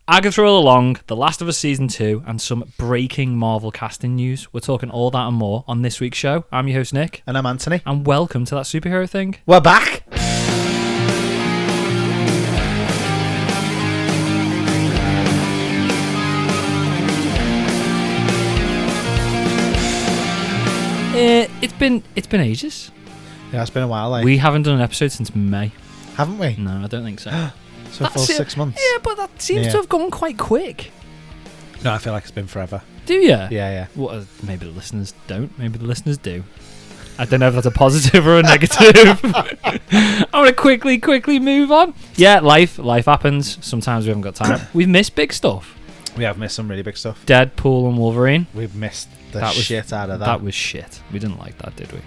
Agatha All Along, The Last of Us Season 2, and some breaking Marvel casting news. We're talking all that and more on this week's show. I'm your host, Nick. And I'm Anthony. And welcome to That Superhero Thing. We're back! It's been ages. Yeah, it's been a while. We haven't done an episode since May. Haven't we? No, I don't think so. So a full 6 months. Yeah, but that seems to have gone quite quick. No, I feel like it's been forever. Do you? Yeah. Well, maybe the listeners don't. Maybe the listeners do. I don't know if that's a positive or a negative. I want to quickly move on. Yeah, life happens. Sometimes we haven't got time. We've missed big stuff. We have missed some really big stuff. Deadpool and Wolverine. We've missed shit out of that. That was shit. We didn't like that, did we?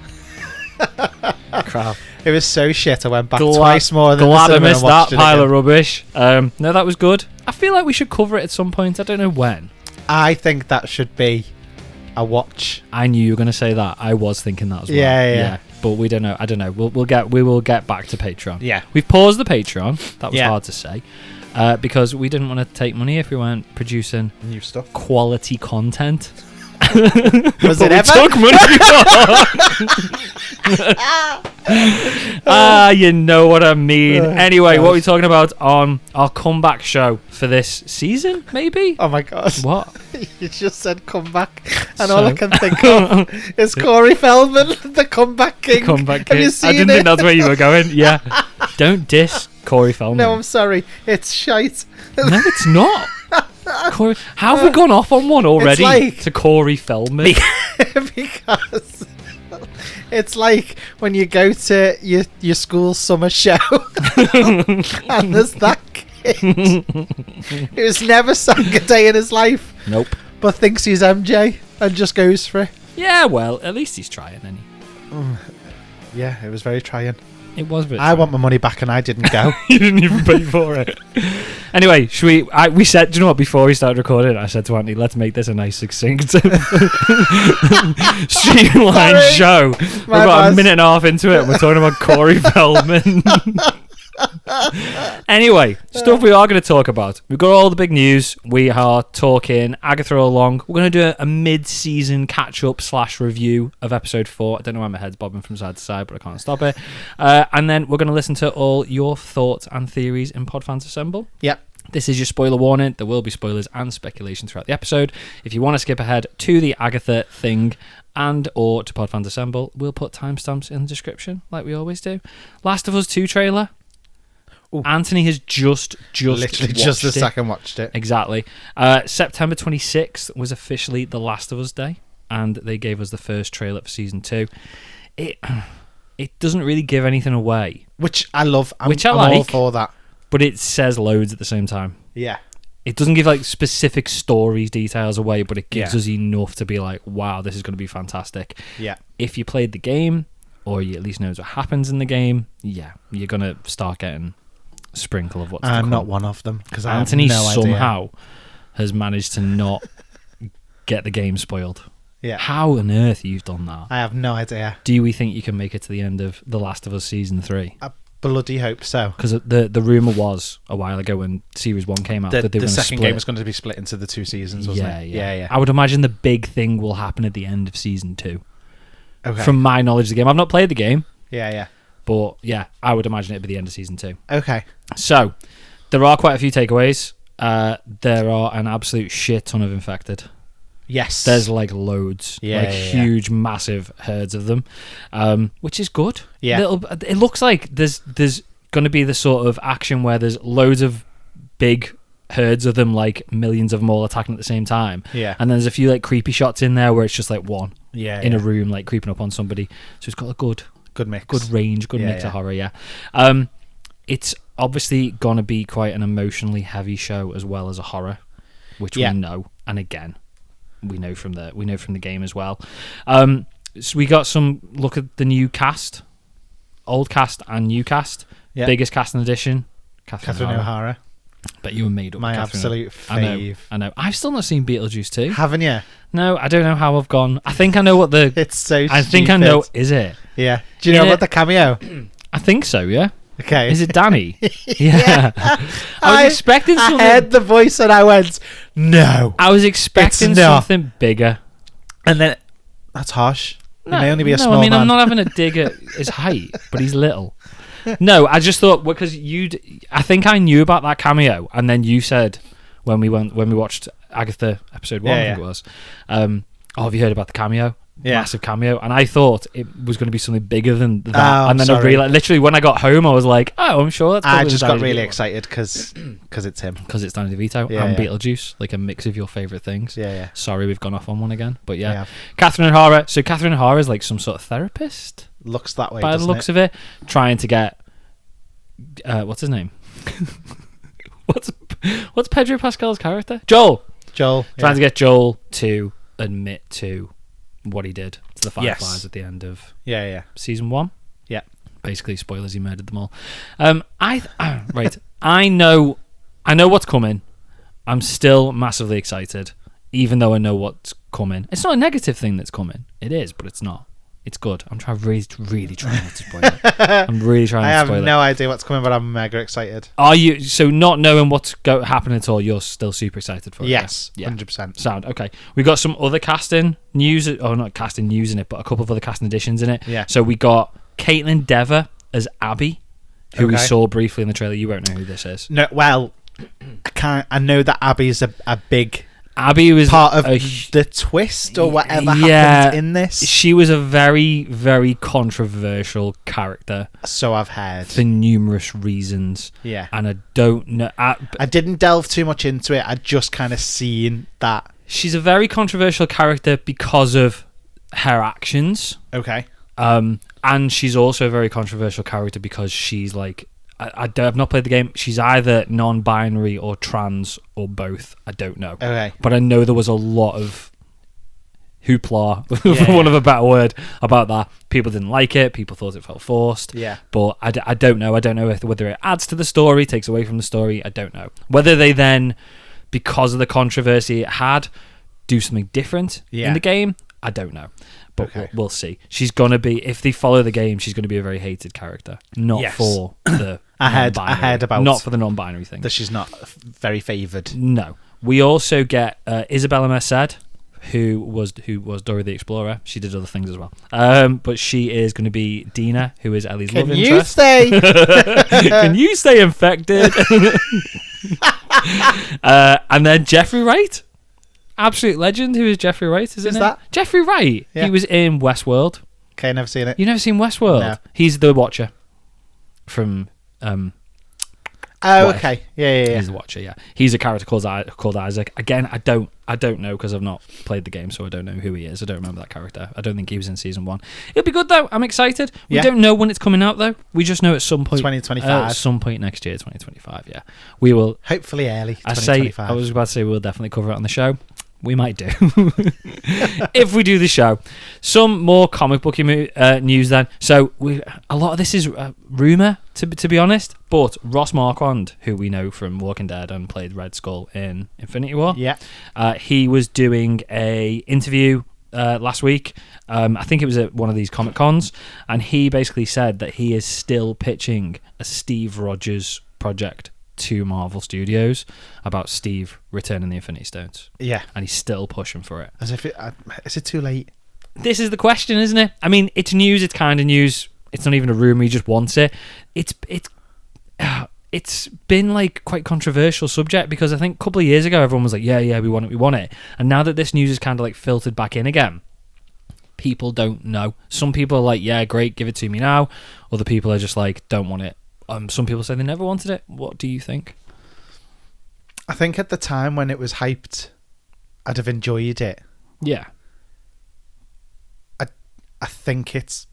Crap. It was so shit. I went back twice more than glad I missed that pile of rubbish. No, that was good. I feel like we should cover it at some point. I don't know when. I think that should be a watch. I knew you were going to say that. I was thinking that as well. Yeah. But we don't know. I don't know. We will get back to Patreon. Yeah. We've paused the Patreon. That was hard to say. Because we didn't want to take money if we weren't producing new stuff, quality content. Was it ever? Took money before. You know what I mean. Anyway, what are we talking about on our comeback show for this season? Maybe. Oh my god! What? You just said comeback, and all I can think of is Corey Feldman, the comeback king. Comeback king. Have you seen I didn't think that's where you were going. Yeah. Don't diss Corey Feldman. No, I'm sorry. It's shite. No, it's not. Corey, how have we gone off on one already to Corey Feldman? Because it's like when you go to your school summer show and there's that kid who's never sang a day in his life. Nope. But thinks he's MJ and just goes for it. Yeah, well, at least he's trying, isn't he? Yeah, it was very trying. It was. I want my money back and I didn't go. You didn't even pay for it. Anyway, we said, do you know what, before we started recording, I said to Anthony, let's make this a nice succinct streamlined show. We're about a minute and a half into it and we're talking about Corey Feldman. Anyway, stuff we are going to talk about. We've got all the big news. We are talking Agatha All Along. We're going to do a mid-season catch-up / review of episode 4. I don't know why my head's bobbing from side to side, but I can't stop it. And then we're going to listen to all your thoughts and theories in Podfans Assemble. Yep. This is your spoiler warning. There will be spoilers and speculation throughout the episode. If you want to skip ahead to the Agatha thing and or to Podfans Assemble, we'll put timestamps in the description like we always do. Last of Us 2 trailer. Ooh. Anthony has just literally just the second watched it. Exactly. September 26th was officially The Last of Us Day, and they gave us the first trailer for season 2. It doesn't really give anything away, which I love. I'm like, all for that. But it says loads at the same time. Yeah. It doesn't give like specific stories details away, but it gives us enough to be like, wow, this is going to be fantastic. Yeah. If you played the game, or you at least knows what happens in the game, yeah, you're going to start getting a sprinkle of what's to come. I'm not one of them, because Anthony have no somehow has managed to not get the game spoiled. Yeah. How on earth you've done that? I have no idea. Do we think you can make it to the end of The Last of Us Season 3? I bloody hope so. Because the rumour was a while ago when Series 1 came out that they were the second game split. was going to be split into the 2 seasons, wasn't it? Yeah. I would imagine the big thing will happen at the end of Season 2. Okay. From my knowledge of the game. I've not played the game. Yeah. But yeah, I would imagine it'd be the end of Season 2. Okay. So, there are quite a few takeaways. There are an absolute shit ton of infected. Yes. There's like loads. Huge, massive herds of them. Which is good. Yeah. It looks like there's going to be the sort of action where there's loads of big herds of them, like millions of them all attacking at the same time. Yeah. And then there's a few like creepy shots in there where it's just like one in a room, like creeping up on somebody. So it's got a good mix. Good range, good mix of horror, It's obviously going to be quite an emotionally heavy show as well as a horror, which we know. And again, we know from the game as well. So we got some look at the new cast, old cast and new cast. Biggest cast in addition, Catherine O'Hara. Bet you were made up. My Catherine. absolute fave. I know. I've still not seen Beetlejuice 2. Haven't you? No, I don't know how I've gone. I think I know what the. It's so. I think I know. Is it? Yeah. Do you know about the cameo? I think so. Yeah. Okay. Is it Danny? Yeah. I was expecting something. I heard the voice and I went, no. I was expecting something bigger. And then, that's harsh. He may only be a small I mean, man. I'm not having a dig at his height, but he's little. No, I just thought, because I think I knew about that cameo, and then you said when we watched Agatha episode 1, I think it was, have you heard about the cameo? Yeah. Massive cameo, and I thought it was going to be something bigger than that. Oh, and then I realized, literally, when I got home, I was like, "Oh, I'm sure that's." I just got really excited because it's him. Because it's Danny DeVito and Beetlejuice, like a mix of your favorite things. Yeah. Sorry, we've gone off on one again, but yeah. Catherine O'Hara. So Catherine O'Hara is like some sort of therapist. Looks that way, by the looks of it, trying to get what's his name? What's Pedro Pascal's character? Joel. Trying to get Joel to admit to what he did to the Fireflies at the end of season 1. Yeah. Basically, spoilers, he murdered them all. Right. I know what's coming. I'm still massively excited, even though I know what's coming. It's not a negative thing that's coming. It is, but it's not. It's good. I'm really trying not to spoil it. I'm really trying not to spoil it. I have no idea what's coming, but I'm mega excited. Are you? So not knowing what's happening at all, you're still super excited for it? Yes, 100%. Sound. Okay. We got some other casting news, not casting news in it, but a couple of other casting additions in it. Yeah. So we got Caitlin Dever as Abby, who we saw briefly in the trailer. You won't know who this is. No, well, I know that Abby's a big... Abby was part of the twist or whatever happens in this. She was a very, very controversial character. So I've heard. For numerous reasons. Yeah. And I don't know. I didn't delve too much into it. I just kind of seen that. She's a very controversial character because of her actions. Okay. And she's also a very controversial character because she's like... I've not played the game. She's either non-binary or trans or both. I don't know. Okay. But I know there was a lot of hoopla, for want of a better word, about that. People didn't like it. People thought it felt forced. Yeah. But I don't know. I don't know whether it adds to the story, takes away from the story. I don't know. Whether they then, because of the controversy it had, do something different in the game, I don't know. But we'll see. She's going to be, if they follow the game, she's going to be a very hated character. Not for the I heard about... Not for the non-binary thing. That she's not very favoured. No. We also get Isabella Merced, who was Dora the Explorer. She did other things as well. But she is going to be Dina, who is Ellie's love interest. Can you stay infected? And then Jeffrey Wright. Absolute legend. Who is Jeffrey Wright? Who's that? Jeffrey Wright. Yeah. He was in Westworld. Okay, never seen it. You've never seen Westworld? No. He's the Watcher from... okay. Yeah. He's the Watcher, yeah. He's a character called Isaac. Again, I don't know because I've not played the game, so I don't know who he is. I don't remember that character. I don't think he was in season 1. It'll be good, though. I'm excited. We don't know when it's coming out, though. We just know at some point... 2025. At some point next year, 2025, yeah. We will... Hopefully early 2025. I was about to say we'll definitely cover it on the show. We might do. If we do the show. Some more comic book news then. So a lot of this is rumour, to be honest. But Ross Marquand, who we know from Walking Dead and played Red Skull in Infinity War, he was doing a interview last week. I think it was at one of these Comic Cons, and he basically said that he is still pitching a Steve Rogers project to Marvel Studios about Steve returning the Infinity Stones. Yeah. And he's still pushing for it. As if is it too late? This is the question, isn't it? I mean, it's news, it's kind of news. It's not even a rumour, he just wants it. It's been like quite controversial subject because I think a couple of years ago everyone was like, yeah, we want it. And now that this news is kind of like filtered back in again, people don't know. Some people are like, yeah, great, give it to me now. Other people are just like, don't want it. Some people say they never wanted it. What do you think? I think at the time when it was hyped, I'd have enjoyed it. Yeah. I think it's...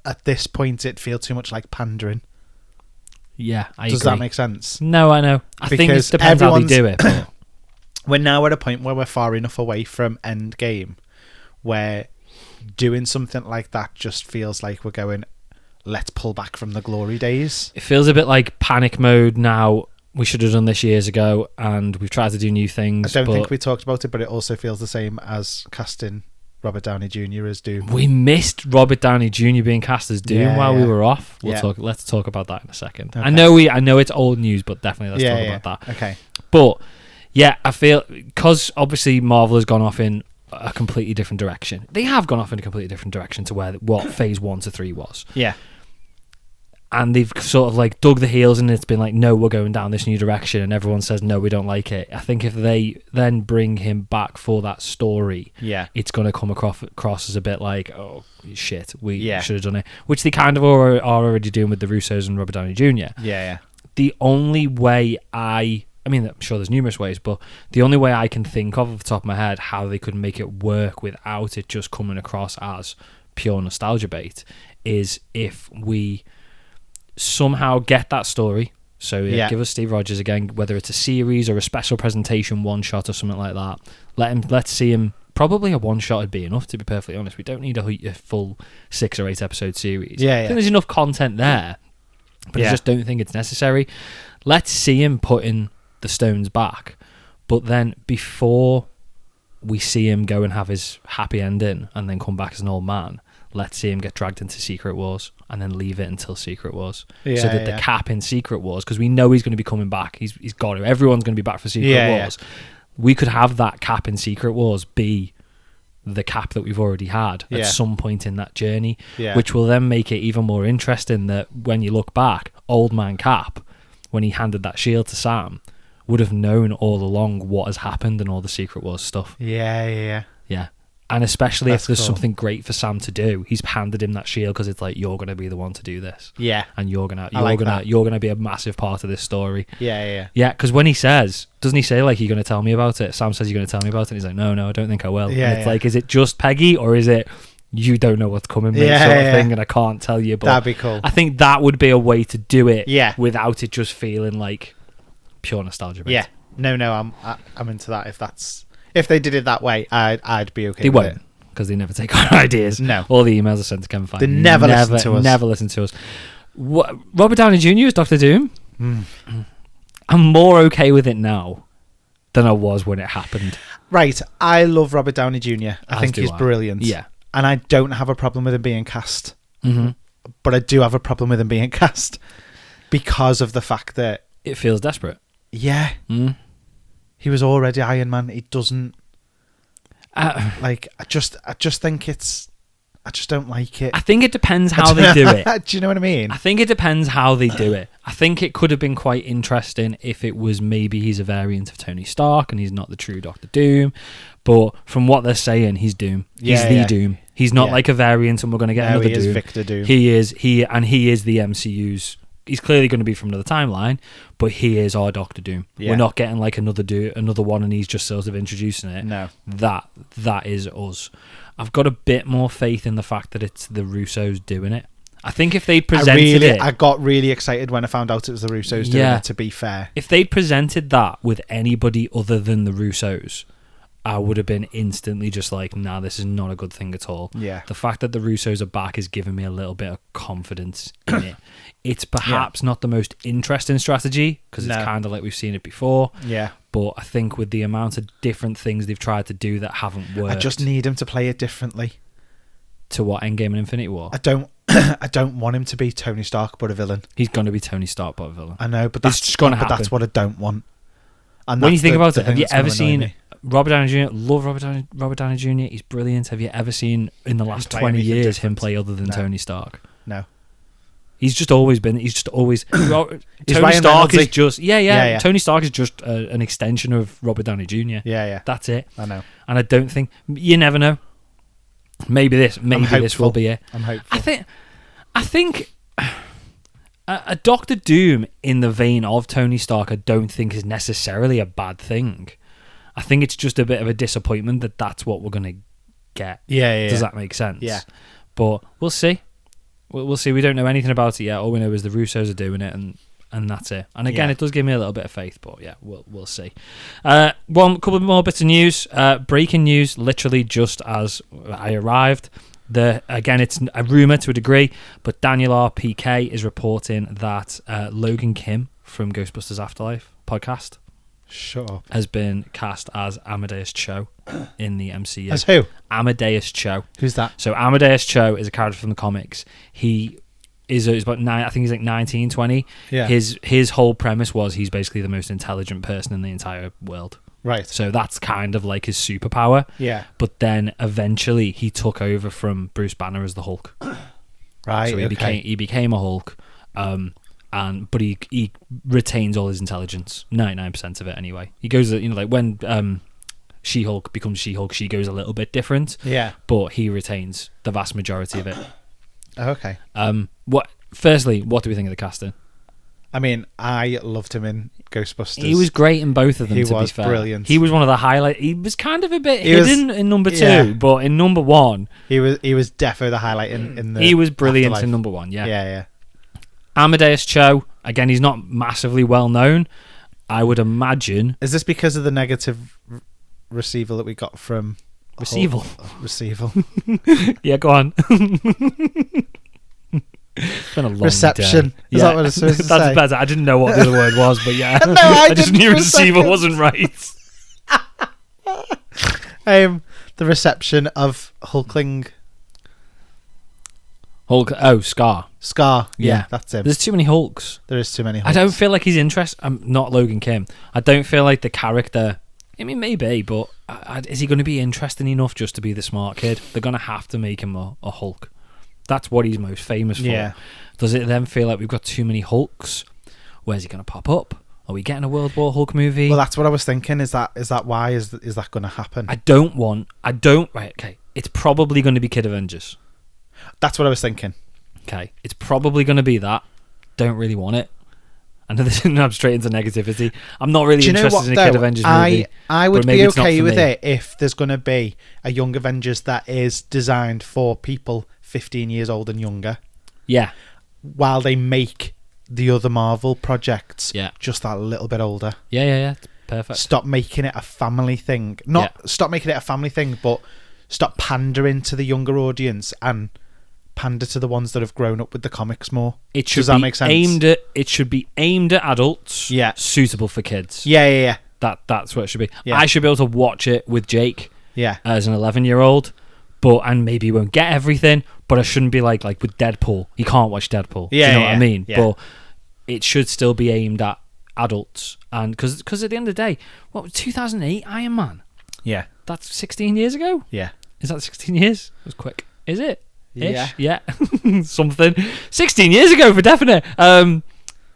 At this point, it feels too much like pandering. Yeah, I agree. Does that make sense? No, I know. I think it depends how they do it. But... We're now at a point where we're far enough away from Endgame where doing something like that just feels like we're going... Let's pull back from the glory days. It feels a bit like panic mode now. We should have done this years ago, and we've tried to do new things. I don't think we talked about it, but it also feels the same as casting Robert Downey Jr. as Doom. We missed Robert Downey Jr. being cast as Doom while we were off. Let's talk about that in a second. Okay. I know it's old news, but definitely let's talk about that. Okay. But yeah, I feel because obviously Marvel has gone off in a completely different direction. They have gone off in a completely different direction to what phase 1 to 3 was. Yeah. And they've sort of like dug the heels and it's been like, no, we're going down this new direction, and everyone says no, we don't like it. I think if they then bring him back for that story, it's going to come across as a bit like, oh shit, we should have done it, which they kind of are already doing with the Russos and Robert Downey Jr. Yeah. The only way I mean, I'm sure there's numerous ways, but the only way I can think of off the top of my head how they could make it work without it just coming across as pure nostalgia bait is if we somehow get that story. So give us Steve Rogers again, whether it's a series or a special presentation, one shot or something like that. Let's see him. Probably a one shot would be enough, to be perfectly honest. We don't need a full 6 or 8 episode series. I think there's enough content there, but I just don't think it's necessary. Let's see him putting the stones back, but then before we see him go and have his happy ending and then come back as an old man, let's see him get dragged into Secret Wars and then leave it until Secret Wars, so that the Cap in Secret Wars, because we know he's going to be coming back, he's got to, everyone's going to be back for Secret Wars. We could have that Cap in Secret Wars be the Cap that we've already had at some point in that journey, which will then make it even more interesting that when you look back, old man Cap, when he handed that shield to Sam, would have known all along what has happened and all the Secret Wars stuff. Yeah. And especially if there's something great for Sam to do, he's handed him that shield because it's like, you're going to be the one to do this. And you're gonna be a massive part of this story. Yeah. Because when he says, doesn't he say like, you're going to tell me about it? Sam says, you're going to tell me about it. And he's like, no, I don't think I will. And it's like, is it just Peggy or is it you don't know what's coming, mate, sort of thing, and I can't tell you? But that'd be cool. I think that would be a way to do it without it just feeling like pure nostalgia. Mate. No, I'm into that. If they did it that way, I'd be okay. They with won't, because they never take our ideas. No, all the emails are sent to Kevin Feige. They never listen to us. Never listen to us. Robert Downey Jr. is Doctor Doom. I'm more okay with it now than I was when it happened. Right, I love Robert Downey Jr. I think he's brilliant. Yeah, and I don't have a problem with him being cast. But I do have a problem with him being cast because of the fact that it feels desperate. Yeah. He was already Iron Man. He doesn't I just think I just don't like it. I think it depends how they do it. Do you know what I mean? I think it depends how they do it. I think it could have been quite interesting if it was maybe he's a variant of Tony Stark and he's not the true Doctor Doom. But from what they're saying, he's Doom. He's the Doom. He's not like a variant and we're going to get another Doom. He is Victor Doom. He is the MCU's. He's clearly going to be from another timeline, but he is our Doctor Doom. We're not getting like another one and he's just sort of introducing it. No. That is us. I've got a bit more faith in the fact that it's the Russos doing it. I think if they'd presented it... I got really excited when I found out it was the Russos doing it, to be fair. If they'd presented that with anybody other than the Russos, I would have been instantly just like, nah, this is not a good thing at all. Yeah. The fact that the Russos are back is giving me a little bit of confidence in it. It's perhaps not the most interesting strategy, because it's kind of like we've seen it before. Yeah. But I think with the amount of different things they've tried to do that haven't worked... I just need him to play it differently. To what, Endgame and Infinity War? I don't want him to be Tony Stark but a villain. He's going to be Tony Stark but a villain. I know, but that's just going to happen. But that's what I don't want. And when you think about it, have you ever seen Robert Downey Jr.? Love Robert Downey Jr. He's brilliant. Have you ever seen in the last 20 years him play other than Tony Stark? No. He's just always been. Tony Stark is just. Yeah. Tony Stark is just an extension of Robert Downey Jr. Yeah. That's it. I know. And I don't think, you never know. Maybe this will be it. I'm hopeful. I think a Doctor Doom in the vein of Tony Stark, I don't think is necessarily a bad thing. I think it's just a bit of a disappointment that that's what we're going to get. Yeah. Does that make sense? Yeah. But we'll see. We'll see. We don't know anything about it yet. All we know is the Russos are doing it, and that's it. And again, it does give me a little bit of faith, but yeah, we'll see. One couple more bits of news. Breaking news, literally just as I arrived. Again, it's a rumour to a degree, but Daniel R. PK is reporting that Logan Kim from Ghostbusters Afterlife podcast Shut up. has been cast as Amadeus Cho in the MCU. As who? Amadeus Cho. Who's that? So Amadeus Cho is a character from the comics. He is about I think he's like 19, 20. Yeah. His whole premise was he's basically the most intelligent person in the entire world. Right. So that's kind of like his superpower. Yeah. But then eventually he took over from Bruce Banner as the Hulk. Right. So he became a Hulk. But he retains all his intelligence, 99% of it anyway. He goes, like when She-Hulk becomes She-Hulk, she goes a little bit different. Yeah. But he retains the vast majority of it. Okay. Firstly, what do we think of the casting? I mean, I loved him in Ghostbusters. He was great in both of them, to be fair. Brilliant. He was one of the highlights. He was kind of a bit hidden in number 2, but in number 1... He was defo the highlight in the He was brilliant Afterlife. in number 1, yeah. Yeah. Amadeus Cho, again, he's not massively well known. I would imagine... Is this because of the negative receival that we got from... Receival? Receival. Yeah, go on. It's been a long Reception. day. Is that what it's supposed to say? That's better. I didn't know what the other word was, but yeah. No, I just didn't knew for a receiver second. wasn't right. The reception of Hulkling... Hulk. Oh, Scar. Scar. Yeah, Yeah. that's him. There's too many Hulks. There is too many I Hulks. don't feel like he's interested. I'm not Logan Kim. I don't feel like the character... I mean, maybe, but is he going to be interesting enough just to be the smart kid? They're going to have to make him a Hulk. That's what he's most famous for. Yeah. Does it then feel like we've got too many Hulks? Where's he going to pop up? Are we getting a World War Hulk movie? Well, that's what I was thinking. Is that why? Is that going to happen? Right, okay. It's probably going to be Kid Avengers. That's what I was thinking. Okay. It's probably going to be that. Don't really want it. I know this is straight into negativity. I'm not really interested in a Kid Avengers movie. I would but maybe be it's not okay for with me. it if there's going to be a Young Avengers that is designed for people 15 years old and younger, Yeah. while they make the other Marvel projects Yeah. just that little bit older. Yeah. It's perfect. Stop making it a family thing. Stop making it a family thing, but stop pandering to the younger audience and pander to the ones that have grown up with the comics more. Does that make sense? It should be aimed at adults. Yeah. Suitable for kids. Yeah. That's what it should be. Yeah. I should be able to watch it with Jake. Yeah. As an 11-year-old, and maybe won't get everything, but I shouldn't be like with Deadpool. You can't watch Deadpool. Yeah, Do you know what I mean? yeah. But it should still be aimed at adults, and because at the end of the day, what was 2008 Iron Man? Yeah. That's 16 years ago. Yeah. Is that 16 years? It was quick. Is it? Yeah. Yeah. Something. 16 years ago for definite.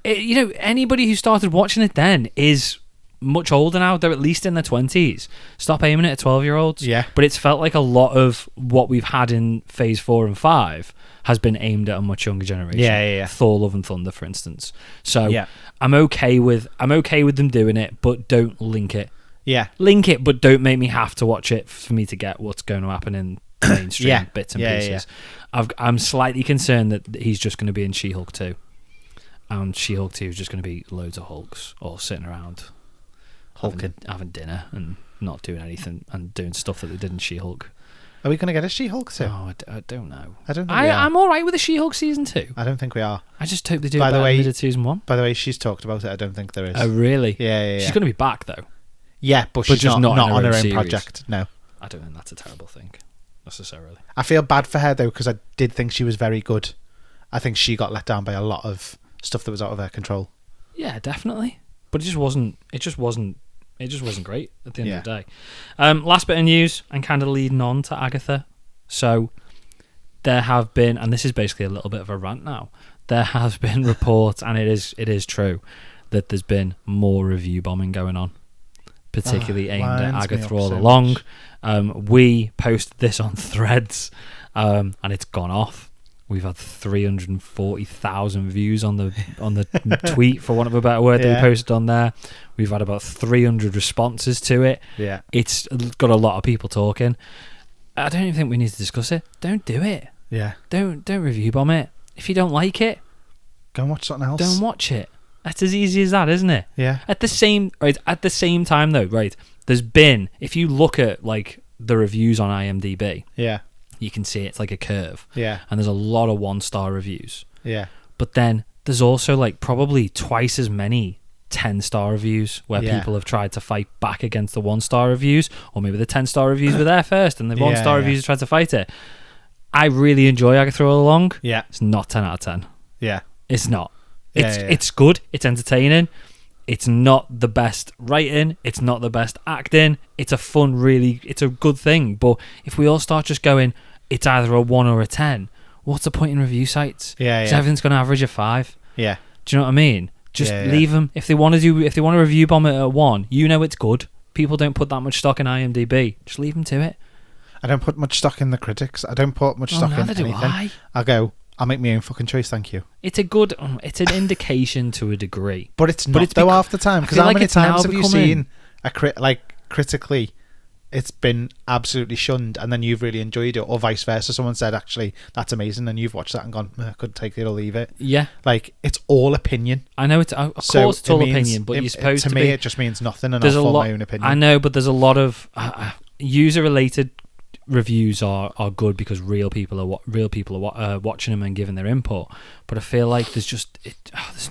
Anybody who started watching it then is much older now. They're at least in their 20s. Stop aiming it at 12-year-olds. Yeah. But it's felt like a lot of what we've had in Phase 4 and 5 has been aimed at a much younger generation. Yeah. Thor: Love and Thunder, for instance. So Yeah. I'm okay with them doing it, but don't link it. Yeah. Link it, but don't make me have to watch it for me to get what's going to happen in mainstream Yeah. bits and Yeah, pieces. I'm slightly concerned that he's just going to be in She-Hulk 2. And She-Hulk 2 is just going to be loads of Hulks all sitting around having dinner and not doing anything and doing stuff that they did in She-Hulk. Are we going to get a She-Hulk too? Oh, I don't know. I don't think we are. I'm all right with the She-Hulk season 2. I don't think we are. I just hope they do By it the better way- than they did season 1. By the way, she's talked about it. I don't think there is. Oh, really? Yeah. She's going to be back, though. Yeah, but she's just not not in on her own series. project. No. I don't think that's a terrible thing, necessarily. I feel bad for her though, because I did think she was very good. I think she got let down by a lot of stuff that was out of her control. Yeah, definitely. But it just wasn't great at the end of the day. Last bit of news, and kind of leading on to Agatha. So there have been, and this is basically a little bit of a rant now, there has been reports, and it is true, that there's been more review bombing going on, particularly aimed at Agatha All Along. We posted this on Threads, and it's gone off. We've had 340,000 views on the tweet, for want of a better word, that we posted on there. We've had about 300 responses to it. Yeah. It's got a lot of people talking. I don't even think we need to discuss it. Don't do it. Yeah. Don't review bomb it. If you don't like it, Go and watch something else. don't watch it. That's as easy as that, isn't it? Yeah. At the same time though, right? There's been, if you look at like the reviews on IMDb, Yeah. you can see it's like a curve. Yeah. And there's a lot of 1-star reviews. Yeah. But then there's also like probably twice as many 10-star reviews where people have tried to fight back against the 1-star reviews, or maybe the 10-star reviews were there first and the 1-star reviews have tried to fight it. I really enjoy Agatha All Along. Yeah. It's not 10 out of 10. Yeah. It's not. It's good. It's entertaining. It's not the best writing. It's not the best acting. It's a it's a good thing. But if we all start just going, it's either a 1 or a 10, what's the point in review sites? Because everything's going to average a 5. Yeah. Do you know what I mean? Just leave them. If they want to review bomb it at 1, it's good. People don't put that much stock in IMDb. Just leave them to it. I don't put much stock in the critics. I don't put much stock in anything. I'll make my own fucking choice, thank you. It's it's an indication to a degree. But it's not though half the time. Because how many times have you seen critically it's been absolutely shunned and then you've really enjoyed it, or vice versa? Someone said, actually, that's amazing, and you've watched that and gone, I couldn't take it or leave it. Yeah. Like, it's all opinion. I know, of course it's all opinion, but you're supposed to be... To me, it just means nothing, and I'll form my own opinion. I know, but there's a lot of user-related reviews are good because real people are watching them and giving their input. But I feel like there's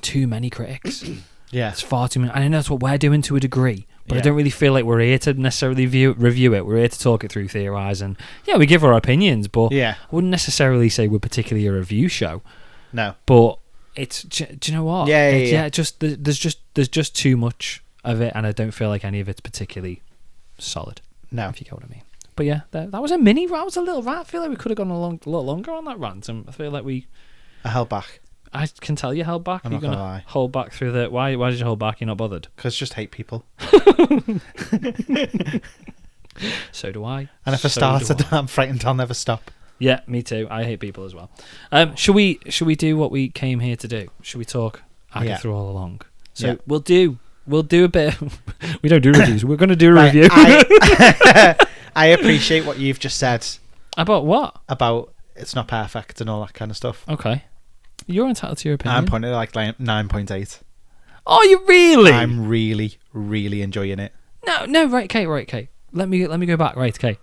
too many critics. Yeah, it's far too many. And I know that's what we're doing to a degree, but I don't really feel like we're here to necessarily review it. We're here to talk it through, theorise, and we give our opinions. But I wouldn't necessarily say we're particularly a review show. No, but it's. Do you know what? Just there's just too much of it, and I don't feel like any of it's particularly solid. No, if you get what I mean. But yeah, that was a mini rant. That was a little rant. I feel like we could have gone a lot longer on that rant. And I feel like I held back. I can tell you held back. I'm not going to lie. Hold back through the... Why did you hold back? You're not bothered? Because just hate people. So do I. And if I start, I'm frightened I'll never stop. Yeah, me too. I hate people as well. Should we do what we came here to do? Should we talk Agatha All Along? So we'll do a bit... We don't do reviews. We're going to do a review. I appreciate what you've just said. About what? About it's not perfect and all that kind of stuff. Okay. You're entitled to your opinion. I'm pointing at 9.8. Oh, you really? I'm really, really enjoying it. No, right, okay. Let me go back, right, okay.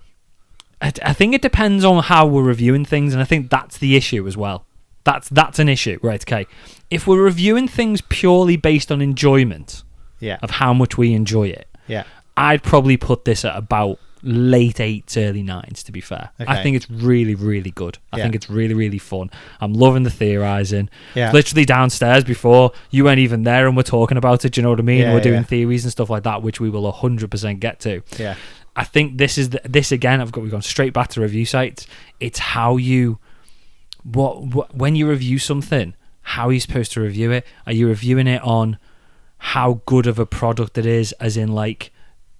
I think it depends on how we're reviewing things, and I think that's the issue as well. That's an issue, right, okay. If we're reviewing things purely based on enjoyment of how much we enjoy it, I'd probably put this at about late 8s, early 9s, to be fair. Okay. I think it's really, really good. I think it's really, really fun. I'm loving the theorising. Yeah. Literally downstairs before, you weren't even there and we're talking about it, do you know what I mean? Yeah, we're doing theories and stuff like that, which we will 100% get to. Yeah. I think this is this again, we've gone straight back to review sites. It's how you... when you review something, how are you supposed to review it? Are you reviewing it on how good of a product it is, as in like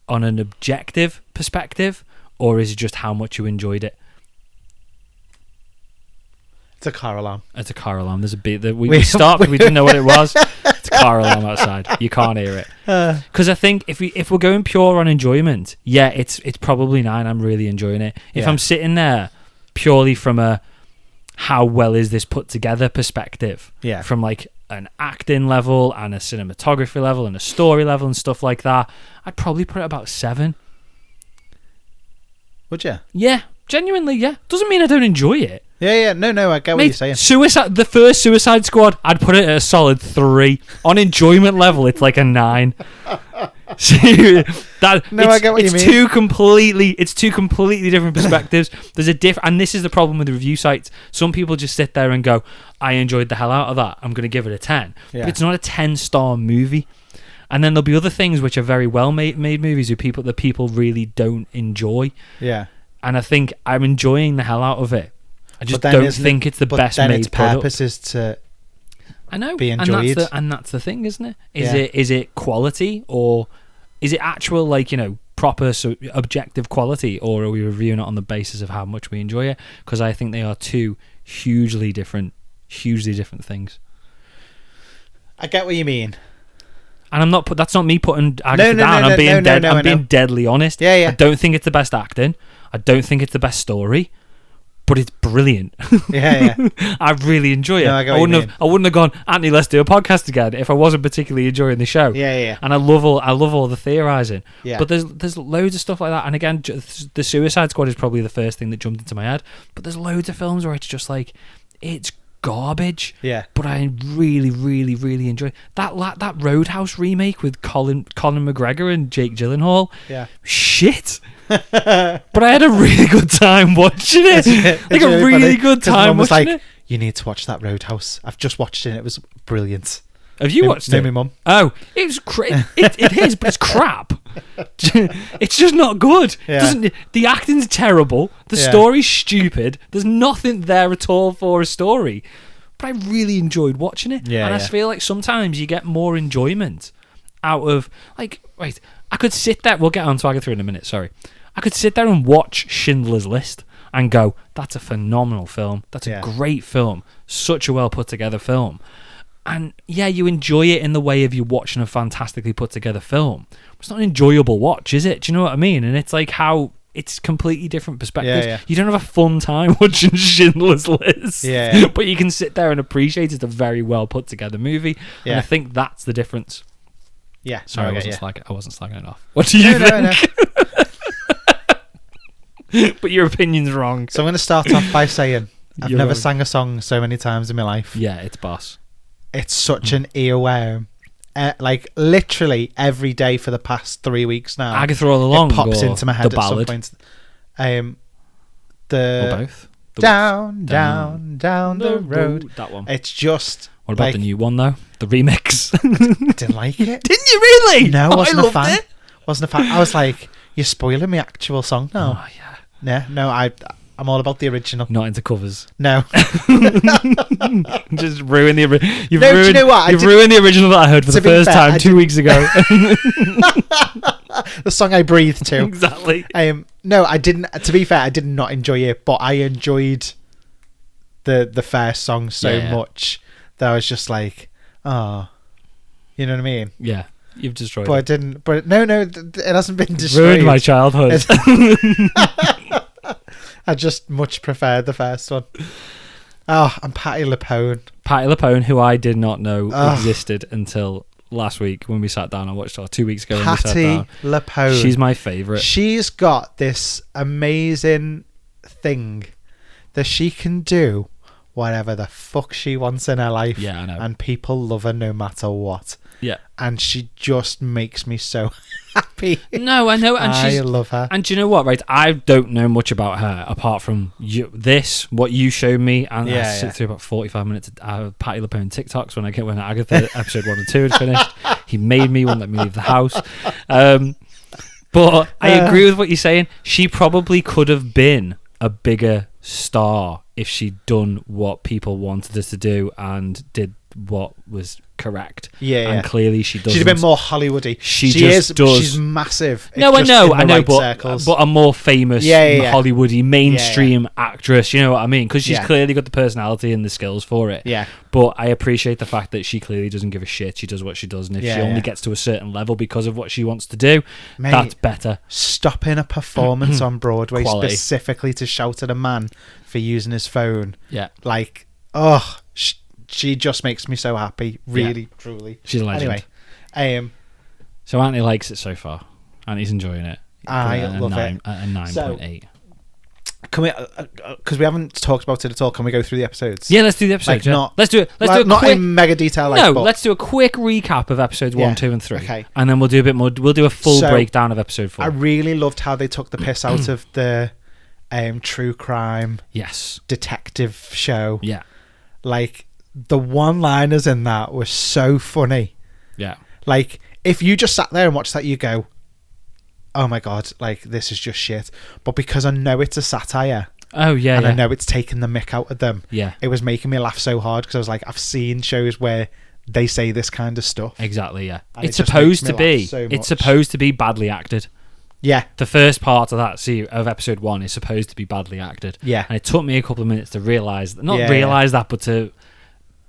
on an objective perspective, or is it just how much you enjoyed it? It's a car alarm. It's a car alarm. There's a bit that we stopped. We didn't know what it was. It's a car alarm outside. You can't hear it. Because I think if we're going pure on enjoyment, it's probably 9. I'm really enjoying it. If I'm sitting there purely from a how well is this put together perspective, from like an acting level and a cinematography level and a story level and stuff like that, I'd probably put it about 7. Would you? Yeah, genuinely, Doesn't mean I don't enjoy it. Yeah. No, I get what you're saying. The first Suicide Squad, I'd put it at a solid 3. On enjoyment level, it's like a 9. I get what you mean. It's two completely different perspectives. There's and this is the problem with the review sites. Some people just sit there and go, I enjoyed the hell out of that, I'm going to give it a 10. Yeah. But it's not a 10-star movie. And then there'll be other things which are very well made movies that people really don't enjoy. Yeah. And I think I'm enjoying the hell out of it. I just don't think it's the best made its product. Purpose is to be enjoyed. And that's the thing, isn't it? Is it quality, or is it actual, like, proper objective quality, or are we reviewing it on the basis of how much we enjoy it? Because I think they are two hugely different things. I get what you mean. And that's not me putting Agatha down. I'm being deadly honest. Yeah. I don't think it's the best acting. I don't think it's the best story, but it's brilliant. Yeah. I really enjoy it. No, I wouldn't have gone, Anthony, let's do a podcast again if I wasn't particularly enjoying the show. Yeah. And I love all the theorising. Yeah. But there's loads of stuff like that. And again, the Suicide Squad is probably the first thing that jumped into my head. But there's loads of films where it's just like, it's garbage. Yeah. But I really, really, really enjoyed that Roadhouse remake with Colin McGregor and Jake Gyllenhaal. Yeah. Shit. But I had a really good time watching it. Like a really good time watching it. You need to watch that Roadhouse. I've just watched it. It was brilliant. Have you watched it? No, my mum. Oh, it was it is, but it's crap. It's just not good. Yeah. The acting's terrible. The story's stupid. There's nothing there at all for a story. But I really enjoyed watching it. Yeah, and I feel like sometimes you get more enjoyment out of, like, wait, I could sit there. We'll get on to Agatha in a minute, sorry. I could sit there and watch Schindler's List and go, that's a phenomenal film. That's a great film. Such a well put together film. And yeah, you enjoy it in the way of you watching a fantastically put together film. It's not an enjoyable watch, is it? Do you know what I mean? And it's like how it's completely different perspectives. Yeah. You don't have a fun time watching Schindler's List. Yeah. But you can sit there and appreciate it's a very well put together movie. Yeah. And I think that's the difference. Yeah. Sorry, I wasn't slagging it off. What do you think? No. But your opinion's wrong. So I'm going to start off by saying I've never sang a song so many times in my life. Yeah, it's boss. It's such an earworm. Like literally every day for the past 3 weeks now. Agatha All Along. It pops into my head the at some ballad. point. Or both. Down the road. That one. It's just. What about the new one though? The remix. I didn't like it. Didn't you really? No, I wasn't a fan. It. Wasn't a fan. I was like, you're spoiling my actual song now. Oh yeah. Yeah. No, I'm all about the original. Not into covers. No. Just ruin the original. You've ruined the original that I heard for the first time 2 weeks ago. The song I breathed to. Exactly. No, I didn't. To be fair, I did not enjoy it, but I enjoyed the first song so much that I was just like, oh, you know what I mean? Yeah. You've destroyed it. I didn't. But no, it hasn't been destroyed. Ruined my childhood. I just much preferred the first one. Oh, and Patti LuPone. Patti LuPone, who I did not know existed until last week when we sat down and watched her 2 weeks ago. Patti LuPone. She's my favourite. She's got this amazing thing that she can do whatever the fuck she wants in her life. Yeah, I know. And people love her no matter what. Yeah. And she just makes me so happy. No, I know. And I love her. And do you know what, right? I don't know much about her apart from what you showed me. And I sit through about 45 minutes of Patti LuPone TikToks when Agatha episode 1 and 2 had finished. He made me, wouldn't let me leave the house. But I agree with what you're saying. She probably could have been a bigger star if she'd done what people wanted her to do and did what was correct. And clearly she doesn't. She'd have been more Hollywoody. She just does. She's massive. No, I know, but a more famous Hollywoody mainstream actress. You know what I mean? Because she's clearly got the personality and the skills for it. Yeah. But I appreciate the fact that she clearly doesn't give a shit. She does what she does, and if she only gets to a certain level because of what she wants to do, that's better. Stopping a performance on Broadway specifically to shout at a man for using his phone. Yeah. Like, she just makes me so happy, really, truly. She's a legend. Anyway, so Anthony likes it so far. Anthony's enjoying it. I love it. At a 9.8. Can we? Because we haven't talked about it at all. Can we go through the episodes? Yeah, let's do the episodes. Let's do it. Let's do a not quick, in mega detail. Let's do a quick recap of episodes 1, 2, and 3. Okay, and then we'll do a bit more. We'll do a full breakdown of episode 4. I really loved how they took the piss out of the true crime, detective show. Yeah, like the one-liners in that were so funny. Yeah, like if you just sat there and watched that, you go, oh my god, like this is just shit. But because I know it's a satire, I know it's taking the mick out of them. Yeah, it was making me laugh so hard because I was like, I've seen shows where they say this kind of stuff. Exactly. Yeah, it's supposed to be. It's supposed to be badly acted. Yeah, the first part of that of episode 1 is supposed to be badly acted. Yeah, and it took me a couple of minutes to realise that, but to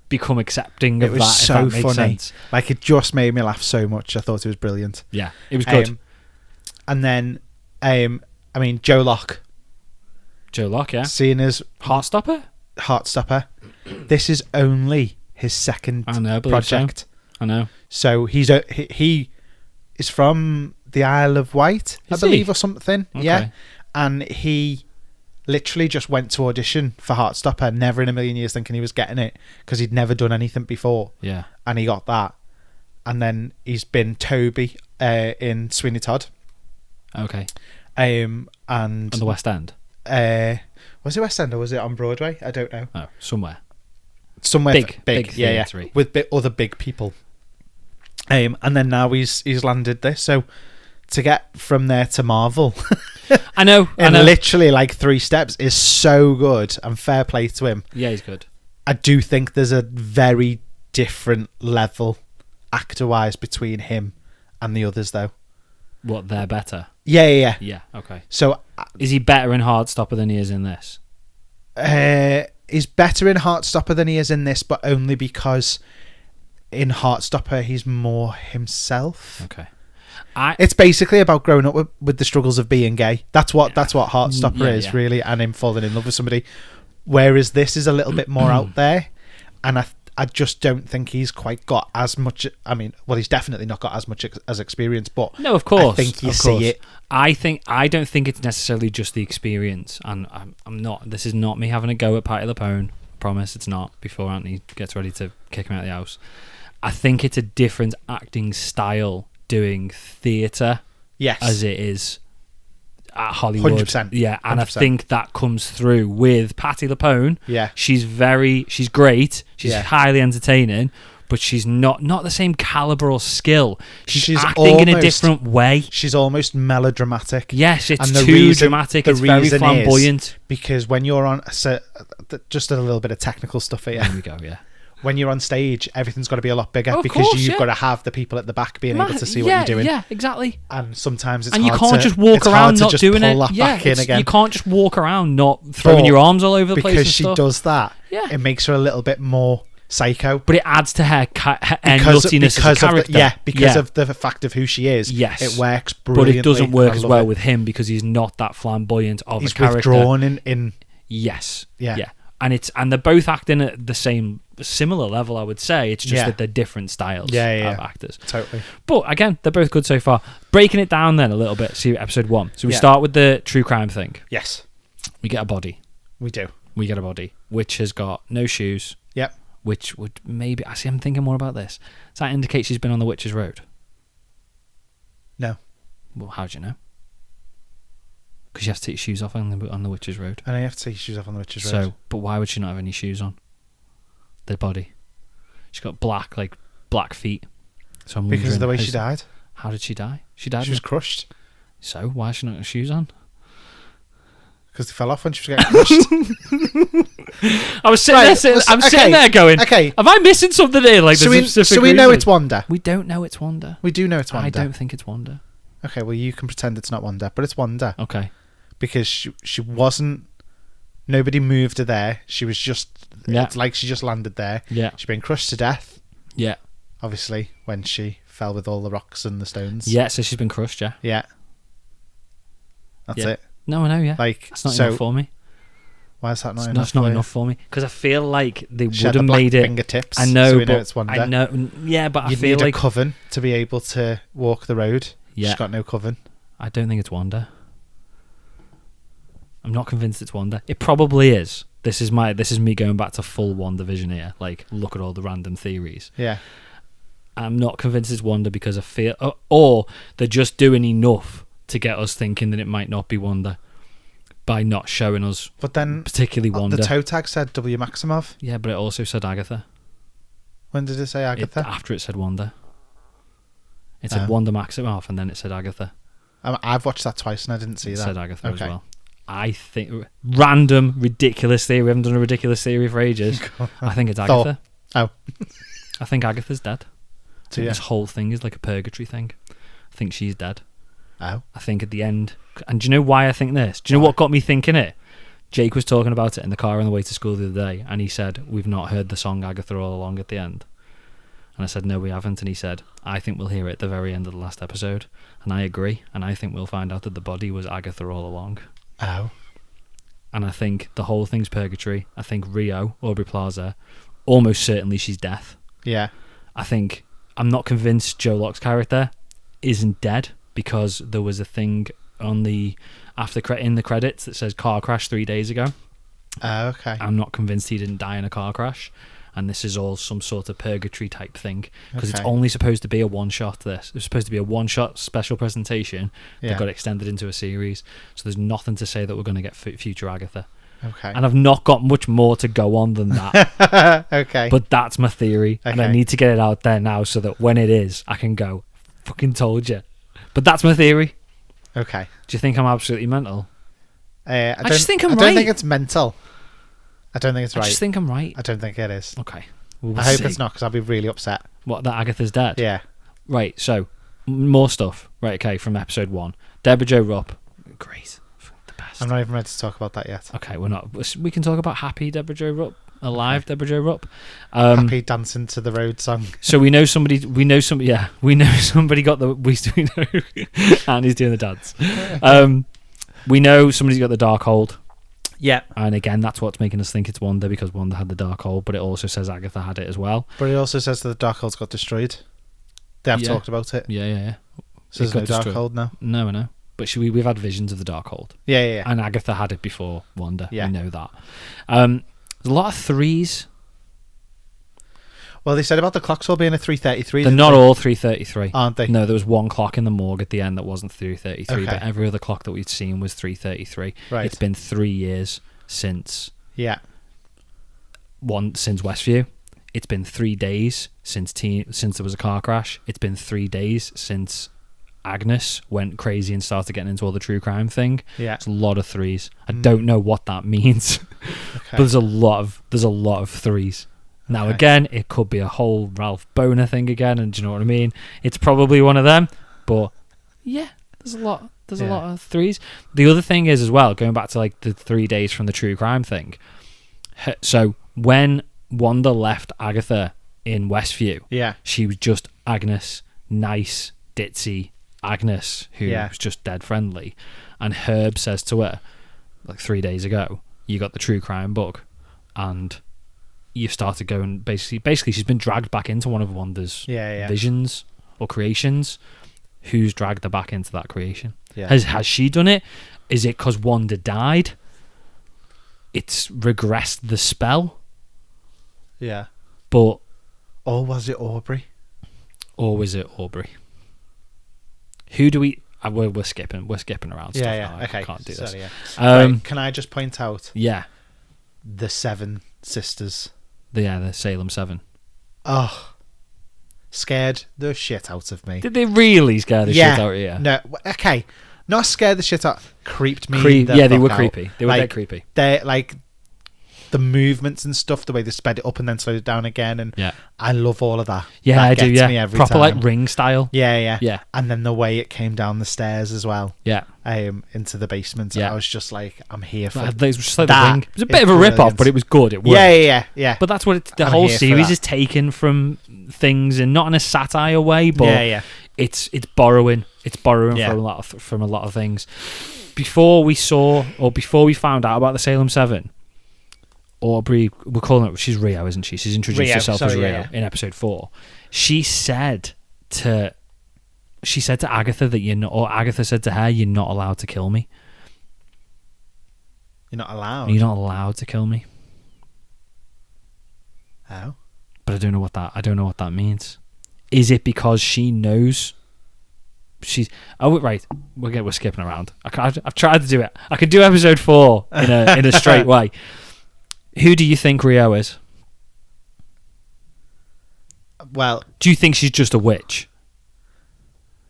become accepting of that. It was so funny. Sense. Like it just made me laugh so much. I thought it was brilliant. Yeah, it was good. And then, I mean, Joe Locke, yeah, seen as Heartstopper. This is only his second project. So. I know. So he is from the Isle of Wight, I believe, or something. Okay. Yeah, and he literally just went to audition for Heartstopper, never in a million years thinking he was getting it, because he'd never done anything before. Yeah. And he got that. And then he's been Toby in Sweeney Todd. Okay. And On the West End? Was it West End or was it on Broadway? I don't know. Oh, somewhere Big, yeah, theatre-y. with other big people. And then now he's landed this. So to get from there to Marvel, I know, literally like 3 steps is so good, and fair play to him. Yeah, he's good. I do think there's a very different level actor-wise between him and the others, though. What, they're better? Yeah. Yeah, okay. So is he better in Heartstopper than he is in this? He's better in Heartstopper than he is in this, but only because in Heartstopper he's more himself. Okay. It's basically about growing up with the struggles of being gay. That's what Heartstopper is, really, and him falling in love with somebody. Whereas this is a little bit more out there, and I just don't think he's quite got as much. I mean, well, he's definitely not got as much as experience, but no, of course, I think you see it. I don't think it's necessarily just the experience, and I'm not. This is not me having a go at Patti LuPone. I promise it's not. Before Anthony gets ready to kick him out of the house, I think it's a different acting style doing theatre, yes, as it is at Hollywood. 100%. Yeah, and 100%. I think that comes through with Patti LuPone. Yeah, she's great. She's highly entertaining, but she's not the same caliber or skill. She's acting in a different way. She's almost melodramatic. Yes, it's too dramatic. It's very flamboyant. Because when you're on, just a little bit of technical stuff here. There we go. Yeah. When you're on stage, everything's got to be a lot bigger, because you've got to have the people at the back being able to see what you're doing. Yeah, exactly. And sometimes it's and you hard can't to, just walk around not doing it. Yeah, you can't just walk around not throwing your arms all over the place. Because she does that, it makes her a little bit more psycho. But it adds to her nuttiness as a character. Because of the fact of who she is. Yes. It works brilliantly. But it doesn't work as well with him because he's not that flamboyant of a character. He's withdrawn in... Yes. Yeah. And they're both acting at the similar level, I would say. It's just that they're different styles of actors. Totally. But again, they're both good so far. Breaking it down then a little bit, see episode 1. So we start with the true crime thing. Yes. We get a body. We do. We get a body, which has got no shoes. Yep. Which would maybe... I'm thinking more about this. Does that indicate she's been on the Witch's Road? No. Well, how do you know? Because you have to take your shoes off on the Witch's Road. And you have to take your shoes off on the Witch's Road. But why would she not have any shoes on? The body. She's got black feet. So I'm because of the way she died. How did she die? She died. She was crushed. So why has she not got shoes on? Because they fell off when she was getting crushed. I was sitting there. I'm sitting there going, "Okay, am I missing something here?" Like, so we know it's Wanda. We don't know it's Wanda. We do know it's Wanda. I don't think it's Wanda. Okay, well, you can pretend it's not Wanda, but it's Wanda. Okay. Because she wasn't... Nobody moved her there. She was just... Yeah. It's like she just landed there. Yeah. She's been crushed to death. Yeah. Obviously, when she fell with all the rocks and the stones. Yeah, so she's been crushed, yeah. Yeah. That's it. No, I know, yeah. Like, that's not enough for me. Why is that not enough? That's not enough for me. Because I feel like they would have made it... fingertips. I know, so we know it's Wanda. I know, yeah, but I feel need like... a coven to be able to walk the road. Yeah. She's got no coven. I don't think it's Wanda. I'm not convinced it's Wanda. It probably is. This is me going back to full WandaVision here. Like, look at all the random theories. Yeah. I'm not convinced it's Wanda because I feel... Or they're just doing enough to get us thinking that it might not be Wanda by not showing us but then particularly Wanda. The toe tag said W. Maximoff. Yeah, but it also said Agatha. When did it say Agatha? After it said Wanda. It said Wanda Maximoff and then it said Agatha. I've watched that twice and I didn't see that. It said Agatha as well. I think... Random, ridiculous theory. We haven't done a ridiculous theory for ages. I think it's Agatha. Oh. I think Agatha's dead. I think Yeah. this whole thing is like a purgatory thing. I think she's dead. Oh. I think at the end... And do you know why I think this? Do you know what got me thinking it? Jake was talking about it in the car on the way to school the other day, and he said, "We've not heard the song Agatha All Along at the end." And I said, "No, we haven't." And he said, "I think we'll hear it at the very end of the last episode." And I agree. And I think we'll find out that the body was Agatha all along. Oh. And I think the whole thing's purgatory. I think Rio, Aubrey Plaza, almost certainly she's death. Yeah. I'm not convinced Joe Locke's character isn't dead because there was a thing on the in the credits that says car crash 3 days ago. Okay. I'm not convinced he didn't die in a car crash, and this is all some sort of purgatory type thing, because it's only supposed to be a one-shot. It was supposed to be a one-shot special presentation that got extended into a series, so there's nothing to say that we're going to get future Agatha. Okay. And I've not got much more to go on than that. Okay. But that's my theory, and I need to get it out there now so that when it is, I can go, fucking told you. But that's my theory. Okay. Do you think I'm absolutely mental? I just think I'm right. I don't think it's mental. I don't think it's right. I just think I'm right. I don't think it is. Okay. I hope it's not, because I'll be really upset. What, that Agatha's dead? Yeah. Right, so, more stuff. Right, okay, from episode 1. Deborah Jo Rupp. Great. The best. I'm not even ready to talk about that yet. Okay, we're not. We can talk about happy Deborah Jo Rupp. Alive Deborah Jo Rupp. Happy Dancing to the Road song. So we know somebody got the... We know... and he's doing the dance. We know somebody's got the dark hold. Yeah. And again, that's what's making us think it's Wanda, because Wanda had the dark hold, but it also says Agatha had it as well. But it also says that the dark hold's got destroyed. They have talked about it. Yeah. So there's no dark hold now? No, I know. But we've had visions of the dark hold. Yeah. And Agatha had it before Wanda. Yeah. We know that. There's a lot of threes. Well, they said about the clocks all being a 3:33. They're not all 3:33. Aren't they? No, there was one clock in the morgue at the end that wasn't 3:33, Okay. but every other clock that we'd seen was 3:33. Right. It's been 3 years since since Westview. It's been 3 days since there was a car crash. It's been 3 days since Agnes went crazy and started getting into all the true crime thing. Yeah. It's a lot of threes. I don't know what that means. Okay. But there's a lot of threes. Now again, it could be a whole Ralph Boner thing again, and do you know what I mean? It's probably one of them, but yeah, there's a lot of threes. The other thing is as well, going back to like the 3 days from the true crime thing. So when Wanda left Agatha in Westview, she was just Agnes, nice, ditzy Agnes, who was just dead friendly. And Herb says to her, like 3 days ago, you got the true crime book, and you've started going, basically she's been dragged back into one of Wanda's visions or creations. Who's dragged her back into that creation? Has she done it? Is it because Wanda died? It's regressed the spell. Yeah. But... Or was it Aubrey? Who do we... We're skipping around stuff now. Okay. I can't do this. Right, can I just point out... Yeah. The 7 sisters. The Salem 7. Oh. Scared the shit out of me. Did they really scare the shit out of you? No. Okay. Not scared the shit out. Creeped me. They were creepy. They were dead creepy. They're like... The movements and stuff, the way they sped it up and then slowed it down again, and I love all of that. Yeah, that I do. Me every proper time. like Ring style. Yeah. And then the way it came down the stairs as well. Yeah. Into the basement. I was just like, I'm here for it was just like that. The Ring. It was a bit of a rip off, but it was good. It worked. Yeah. But that's what the whole series is taken from things, and not in a satire way, but it's borrowing. It's borrowing from a lot of things. Before we found out about the Salem 7. Aubrey, we're calling it, she's Rio, isn't she? She's introduced herself as Rio in episode 4. She said to Agatha that Agatha said to her, "You're not allowed to kill me. You're not allowed. You're not allowed to kill me." Oh. But I don't know what that means. Is it because she knows she's... Oh, right. We're skipping around. I've tried to do it. I could do episode 4 in a straight way. Who do you think Rio is? Well, do you think she's just a witch?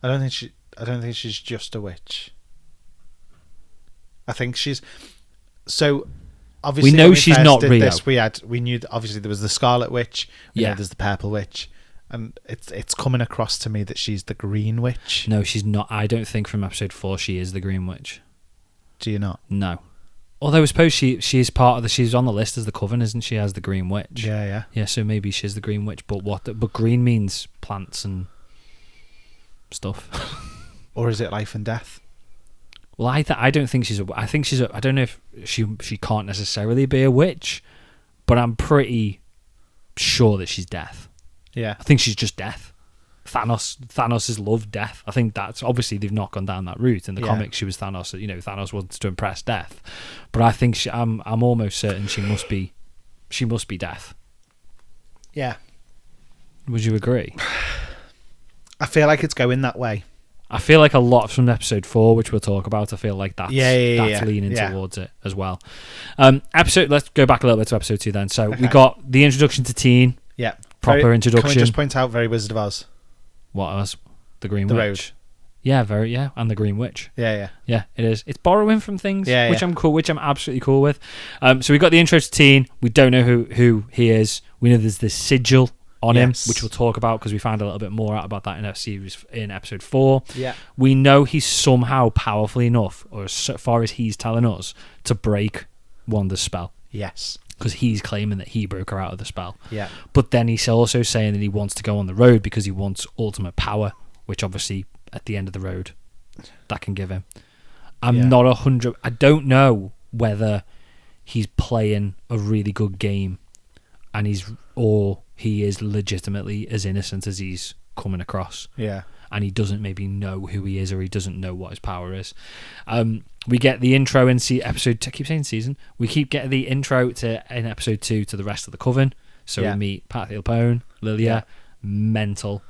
I don't think she's just a witch. I think she's... So obviously we know she's not Rio. We knew obviously there was the Scarlet Witch. We know there's the Purple Witch, and it's coming across to me that she's the Green Witch. No, she's not. I don't think from episode 4 she is the Green Witch. Do you not? No. Although I suppose she's part of she's on the list as the Coven, isn't she, as the Green Witch? Yeah. Yeah, so maybe she's the Green Witch, but but green means plants and stuff. Or is it life and death? Well, I don't think she's I think she's I don't know if she can't necessarily be a witch, but I'm pretty sure that she's death. Yeah. I think she's just death. Thanos is love death. I think that's obviously they've not gone down that route in the comics. She was Thanos. Thanos wants to impress death, but I think I'm almost certain she must be death. Yeah. Would you agree? I feel like it's going that way. I feel like a lot from episode 4, which we'll talk about, I feel like that's leaning towards it as well. Let's go back a little bit to episode 2 then. So we got the introduction to Teen. Yeah. Proper introduction. Can we just point out very Wizard of Oz? What was the Green the Witch? Road. Yeah, and the Green Witch. Yeah. Yeah, it is. It's borrowing from things, which yeah. I'm cool, which I'm absolutely cool with. So we got the intro to Teen. We don't know who he is. We know there's this sigil on him, which we'll talk about because we found a little bit more out about that in our series in episode 4. Yeah. We know he's somehow powerful enough, or as far as he's telling us, to break Wanda's spell. Yes. Because he's claiming that he broke her out of the spell. Yeah. But then he's also saying that he wants to go on the road because he wants ultimate power, which obviously at the end of the road that can give him. I'm not 100. I don't know whether he's playing a really good game and he is legitimately as innocent as he's coming across. Yeah. And he doesn't maybe know who he is, or he doesn't know what his power is. We get the intro in episode. I keep saying season. We keep getting the intro in episode 2 to the rest of the coven. So we meet Pat Hilpone, Lilia, mental.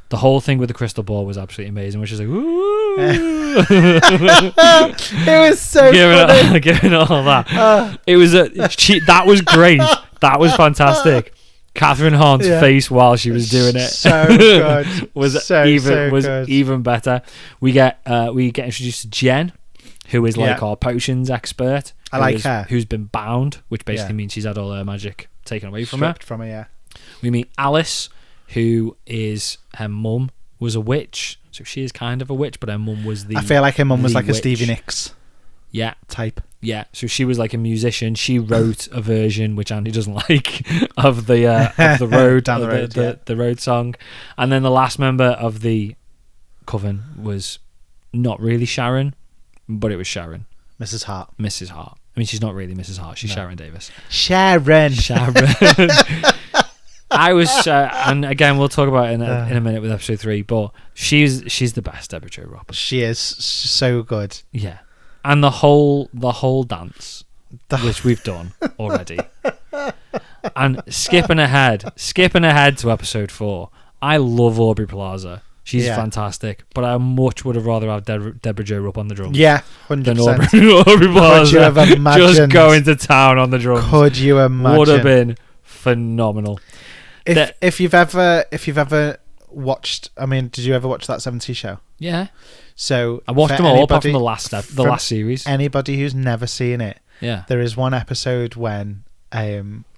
The whole thing with the crystal ball was absolutely amazing. Which is like, ooh, it was so funny. Giving all that. It was that was great. That was fantastic. Catherine Hahn's face while she was doing it so good. was even better. We get introduced to Jen, who is like our potions expert. I like her. Who's been bound, which basically means she's had all her magic taken away from her. Yeah. We meet Alice, who is her mum was a witch, so she is kind of a witch, but her mum was I feel like her mum was like witch. a Stevie Nicks. Yeah. Type. Yeah, so she was like a musician. She wrote a version which Andy doesn't like of the road, down the road, the road song, and then the last member of the coven was not really Sharon, but it was Sharon, Mrs. Hart. Mrs. Hart. I mean, she's not really Mrs. Hart. She's Sharon Davis. Sharon. I was, and again, we'll talk about it in a minute with episode 3. But she's the best Deborah Jo Rupp. She is so good. Yeah. And the whole dance, which we've done already. And skipping ahead to episode 4, I love Aubrey Plaza. She's fantastic, but I much would have rather have Deborah Jo Rupp on the drums. Yeah, 100%. Than Aubrey Plaza. Could you have imagined? Just going to town on the drums. Could you imagine? Would have been phenomenal. If you've ever watched, I mean, did you ever watch that 70s show? Yeah. So I watched them all apart from the last series. Anybody who's never seen it, there is one episode when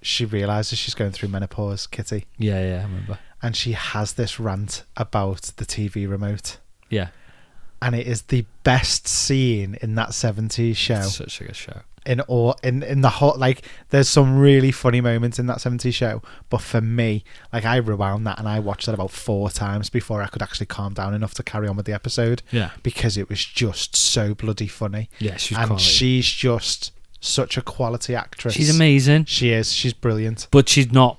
she realises she's going through menopause, Kitty. Yeah, I remember. And she has this rant about the TV remote. Yeah. And it is the best scene in that 70s show. It's such a good show. In the whole, like, there's some really funny moments in that 70s show, but for me, like, I rewound that and I watched that about 4 times before I could actually calm down enough to carry on with the episode. Yeah, because it was just so bloody funny. Yeah, she's just such a quality actress. She's amazing. She's brilliant, but she's not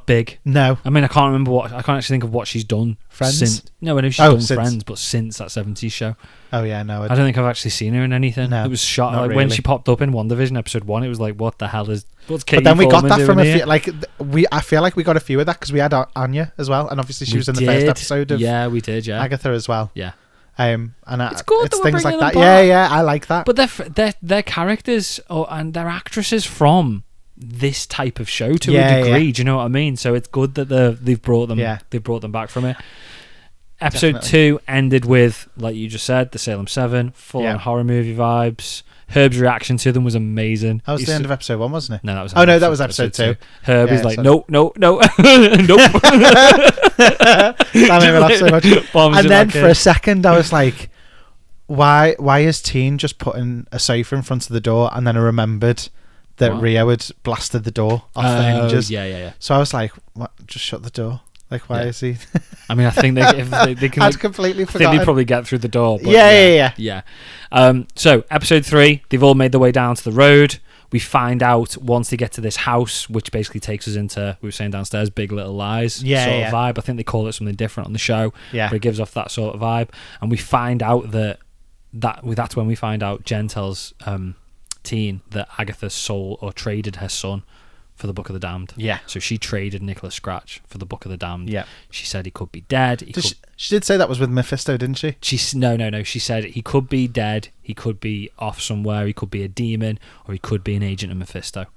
big. No, I mean, I can't actually think of what she's done. Friends? No, I know she's done Friends, but since that 70s show. Oh yeah, no, I don't think I've actually seen her in anything. No, it was shot like really. When she popped up in WandaVision episode 1. It was like, what the hell what's Katie? But then we got Foreman that from here? I feel like we got a few of that because we had Anya as well, and obviously she was in the first episode of we did Agatha as well. Yeah. And it's good. It's things like that. Back. Yeah, I like that. But their characters and their actresses from this type of show to a degree. Do you know what I mean? So it's good that they've brought them. Yeah. They've brought them back from it. Episode 2 ended with, like you just said, the Salem 7, full-on horror movie vibes. Herb's reaction to them was amazing. That was the end of episode 1, wasn't it? No, that was. That was episode 2. Herb is like, nope, nope. That made me laugh so much. And then for a second, I was like, why is Teen just putting a sofa in front of the door? And then I remembered that Rio had blasted the door off the hinges. Yeah. So I was like, what? Just shut the door. Like, why is he? I mean, I think if they can. I'd completely forgotten. I think they probably get through the door. But Yeah. So, episode 3, they've all made their way down to the road. We find out once they get to this house, which basically takes us into, we were saying downstairs, Big Little Lies sort of vibe. I think they call it something different on the show, but it gives off that sort of vibe. And we find out that's when we find out Jen tells Teen that Agatha sold or traded her son for the Book of the Damned. Yeah. So she traded Nicholas Scratch for the Book of the Damned. Yeah. She said he could be dead. She did say that was with Mephisto, didn't she? No. She said he could be dead. He could be off somewhere. He could be a demon, or he could be an agent of Mephisto.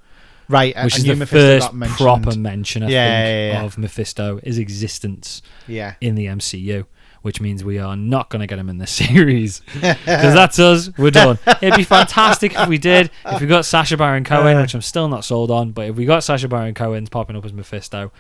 Right. Which is the first proper mention, I think, of Mephisto, his existence in the MCU. Which means we are not going to get him in this series. Because that's us. We're done. It'd be fantastic if we did. If we got Sacha Baron Cohen, which I'm still not sold on, but if we got Sacha Baron Cohen popping up as Mephisto,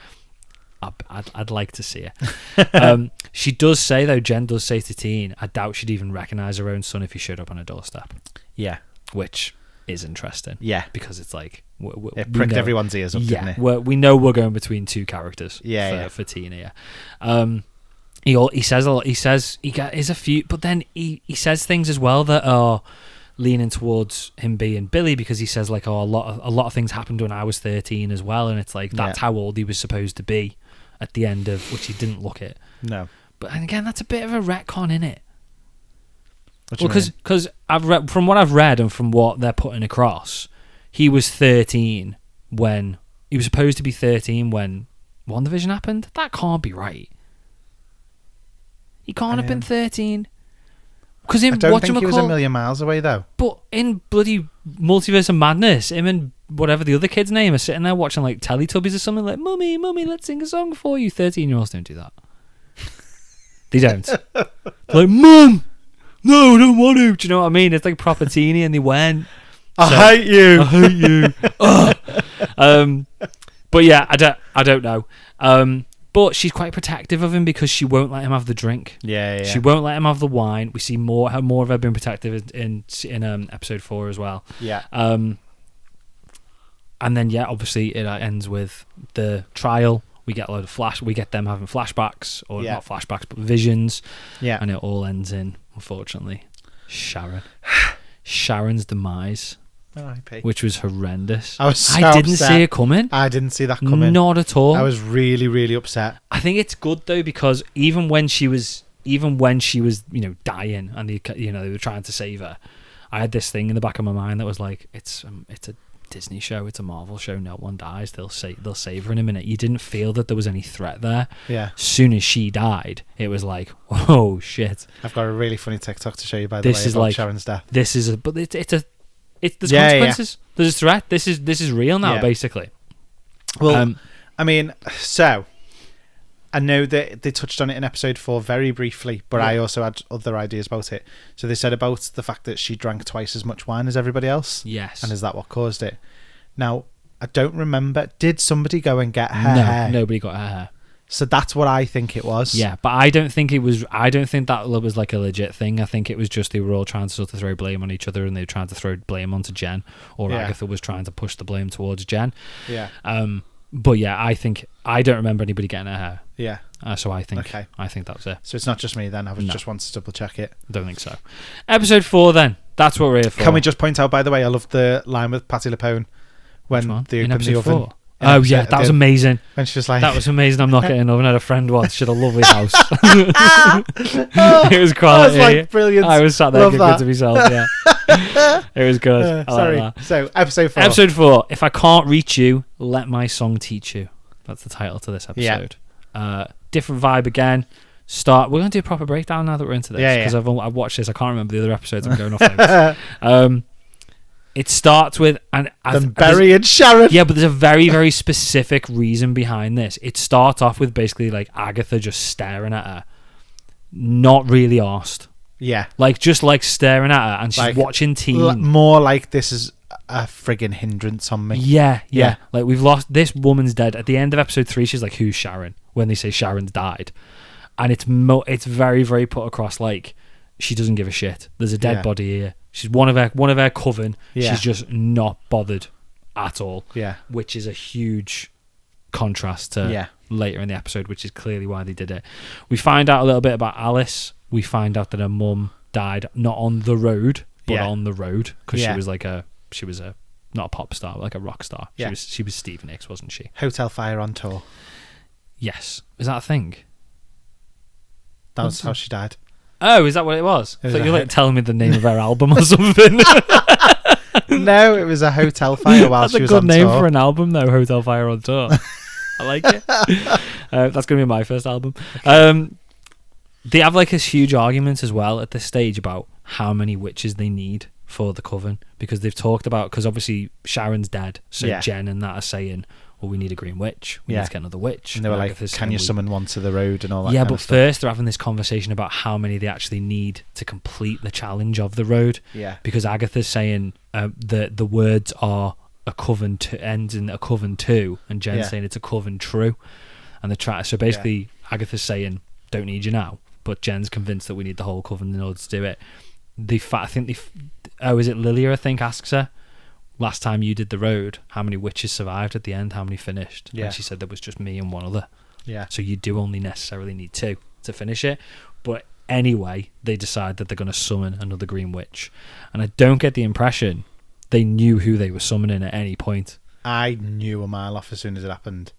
I'd like to see it. She does say, though, Jen does say to Teen, I doubt she'd even recognise her own son if he showed up on her doorstep. Yeah. Which is interesting. Yeah. Because it's like... it pricked everyone's ears up, didn't it? We know we're going between two characters for Teen here. He says a lot. He says he is a few, but then he says things as well that are leaning towards him being Billy, because he says like, oh, a lot of things happened when I was 13 as well, and it's like that's how old he was supposed to be at the end of which he didn't look it. No, but and again, that's a bit of a retcon in it. Because I've read from what I've read and from what they're putting across, he was 13 when he was supposed to be 13 when WandaVision happened. That can't be right. He can't have been 13. Because I don't think he was a million miles away, though. But in bloody Multiverse of Madness, him and whatever the other kid's name are sitting there watching like Teletubbies or something, like, Mummy, let's sing a song for you. 13-year-olds don't do that. They don't. They're like, Mum! No, I don't want to. Do you know what I mean? It's like proper teeny, and they went. I hate you. But yeah, I don't know. But she's quite protective of him because she won't let him have the drink. Yeah. She won't let him have the wine. We see more of her being protective in episode 4 as well. Yeah. And then obviously it ends with the trial. We get a load of we get them having flashbacks, or not flashbacks, but visions. Yeah. And it all ends in, unfortunately, Sharon's demise. R.I.P. Which was horrendous. I didn't see it coming. I didn't see that coming. Not at all. I was really, really upset. I think it's good though, because even when she was, dying, and they were trying to save her, I had this thing in the back of my mind that was like, it's a Disney show, it's a Marvel show. No one dies. They'll save her in a minute. You didn't feel that there was any threat there. Yeah. As soon as she died, it was like, oh shit. I've got a really funny TikTok to show you, by the way, about Sharon's death. There's consequences. There's a threat. This is real now, basically. Well, I mean, so I know that they touched on it in episode 4 very briefly, but I also had other ideas about it. So they said about the fact that she drank twice as much wine as everybody else. Yes. And is that what caused it? Now, I don't remember. Did somebody go and get her hair? No, nobody got her hair. So that's what I think it was. Yeah, but I don't think that was like a legit thing. I think it was just they were all trying to sort of throw blame on each other, and they were trying to throw blame onto Jen, or Agatha was trying to push the blame towards Jen. Yeah. But yeah, I don't remember anybody getting her hair. Yeah. So I think that was it. So it's not just me then. I just wanted to double check it. Don't think so. Episode 4 then. That's what we're here for. Can we just point out, by the way, I love the line with Patti LuPone when they opened the oven. 4? Oh yeah, that was amazing. And she was like, that was amazing. I'm not getting an oven. I had a friend once. She had a lovely house. It was quality. That was like brilliant. I was sat there good to myself. Yeah, it was good. Sorry. Like so episode 4. Episode 4. If I can't reach you, let my song teach you. That's the title to this episode. Yeah. Different vibe again. We're going to do a proper breakdown now that we're into this, because I've watched this. I can't remember the other episodes. I'm going off notes. It starts with Barry and Sharon. Yeah, but there's a very, very specific reason behind this. It starts off with basically like Agatha just staring at her, not really arsed. Yeah, just staring at her, and she's watching Teen. More like this is a friggin' hindrance on me. Yeah. Like, we've lost, this woman's dead. At the end of episode 3, she's like, "Who's Sharon?" When they say Sharon's died, and it's very, very put across like she doesn't give a shit. There's a dead body here. She's one of her coven. Yeah. She's just not bothered at all. Yeah. Which is a huge contrast to later in the episode, which is clearly why they did it. We find out a little bit about Alice. We find out that her mum died not on the road, but on the road, because she was not a pop star, but like a rock star. Yeah. She was Stevie Nicks, wasn't she? Hotel Fire on tour. Yes. Is that a thing? That was how she died. Oh, is that what it was? It was So a you're ho- like telling me the name of her album or something. No, it was a hotel fire while That's she a was good on name tour. for an album, though. Hotel Fire on Tour. I like it. That's going to be my first album. They have like this huge argument as well at this stage about how many witches they need for the coven, because they've talked about, because obviously Sharon's dead, so Yeah. Jen and that are saying, well, we need a green witch. We need to get another witch. And they were like, Agatha's can saying, you summon one to the road and all that yeah, kind but of stuff. first they're having this conversation about how many they actually need to complete the challenge of the road. Yeah. Because Agatha's saying the words are a coven to ends in a coven to, and Jen's saying it's a coven true, and so basically Agatha's saying don't need you now, but Jen's convinced that we need the whole coven in order to do it. Is it Lilia? I think asks her, last time you did the road, how many witches survived at the end? How many finished? Yeah. And she said there was just me and one other. Yeah. So you do only necessarily need 2 to finish it. But anyway, they decide that they're going to summon another green witch. And I don't get the impression they knew who they were summoning at any point. I knew a mile off as soon as it happened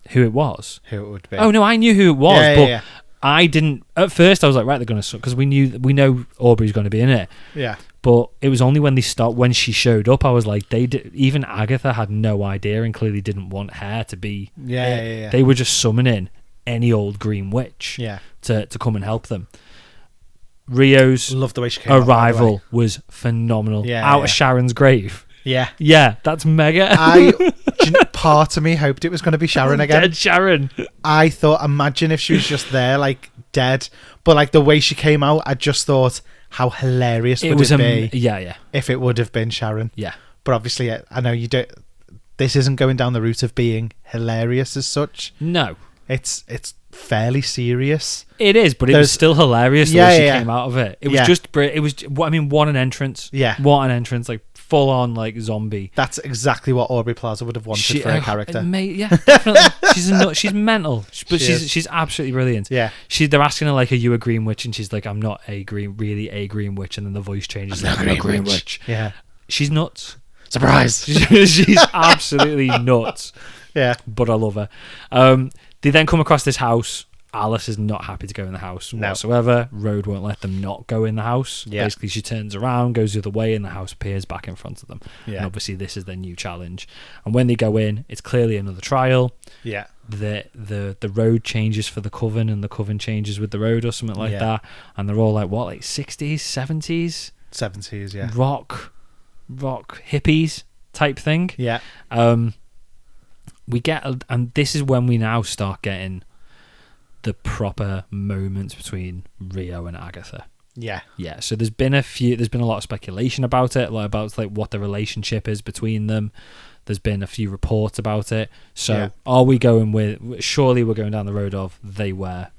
Who it was. who it would be. Oh, no, I knew who it was. Yeah, but yeah. I didn't... At first, I was like, right, they're going to... Because we know Aubrey's going to be in it. Yeah. But it was only when she showed up, I was like, even Agatha had no idea and clearly didn't want her to be. Yeah. They were just summoning any old green witch Yeah. to come and help them. Rio's Love the way she came out, by the way. arrival was phenomenal. Out of Sharon's grave. Yeah. Yeah, that's mega. Part of me hoped it was going to be Sharon again. Dead Sharon. I thought, imagine if she was just there, like, dead. But, like, the way she came out, I just thought, how hilarious would it be Yeah. if it would have been Sharon. Yeah. But obviously, I know you don't... This isn't going down the route of being hilarious as such. No. It's fairly serious. It is, but it was still hilarious the way she came out of it. It was just... It was... I mean, what an entrance. Yeah. What an entrance. Like, full on, like, zombie. That's exactly what Aubrey Plaza would have wanted for her character. Yeah, definitely. She's mental, but she's absolutely brilliant. Yeah. They're asking her like, "Are you a green witch?" And she's like, "I'm not really a green witch." And then the voice changes. I'm a green witch. Yeah. She's nuts. Surprise. She's absolutely nuts. Yeah. But I love her. They then come across this house. Alice is not happy to go in the house whatsoever. Road won't let them not go in the house. Yeah. Basically, she turns around, goes the other way, and the house appears back in front of them. Yeah. And obviously, this is their new challenge. And when they go in, it's clearly another trial. Yeah. The road changes for the coven, and the coven changes with the road or something like that. And they're all like, what, like 60s, 70s? 70s, yeah. Rock hippies type thing. Yeah. We get, and this is when we now start getting the proper moments between Rio and Agatha. Yeah. Yeah. So there's been a lot of speculation about it, like about like what the relationship is between them. There's been a few reports about it. So are we going with? Surely we're going down the road of they were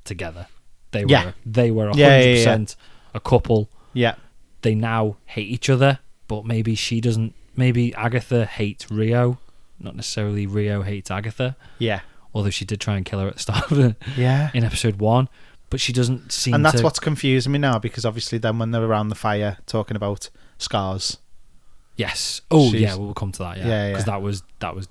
together. They were 100% a couple. Yeah. They now hate each other, but maybe she doesn't. Maybe Agatha hates Rio, not necessarily Rio hates Agatha. Yeah. Although she did try and kill her at the start of it in episode 1, but she doesn't seem to... And that's what's confusing me now, because obviously then when they're around the fire talking about scars... Yes. Oh, yeah, we'll come to that, Because that was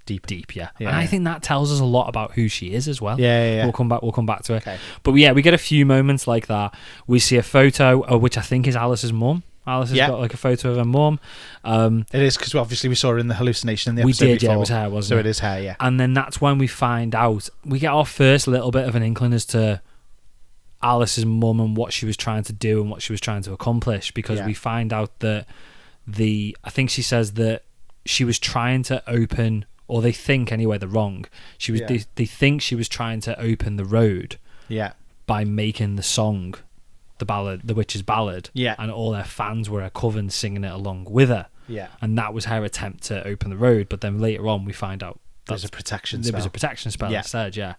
deep, yeah. And I think that tells us a lot about who she is as well. Yeah. We'll come back to it. Okay. But yeah, we get a few moments like that. We see a photo, which I think is Alice's mum. Alice has got like a photo of her mum. It is, because obviously we saw her in the hallucination in the episode before. It was her, wasn't it? So it is her, yeah. And then that's when we find out, we get our first little bit of an inkling as to Alice's mum and what she was trying to do and what she was trying to accomplish, because we find out that I think she says that she was trying to open, or they think anyway, they're wrong. She was they think she was trying to open the road by making the song, the ballad, the Witch's Ballad, and all her fans were a coven singing it along with her, and that was her attempt to open the road. But then later on, we find out there's a protection spell. There was a protection spell instead.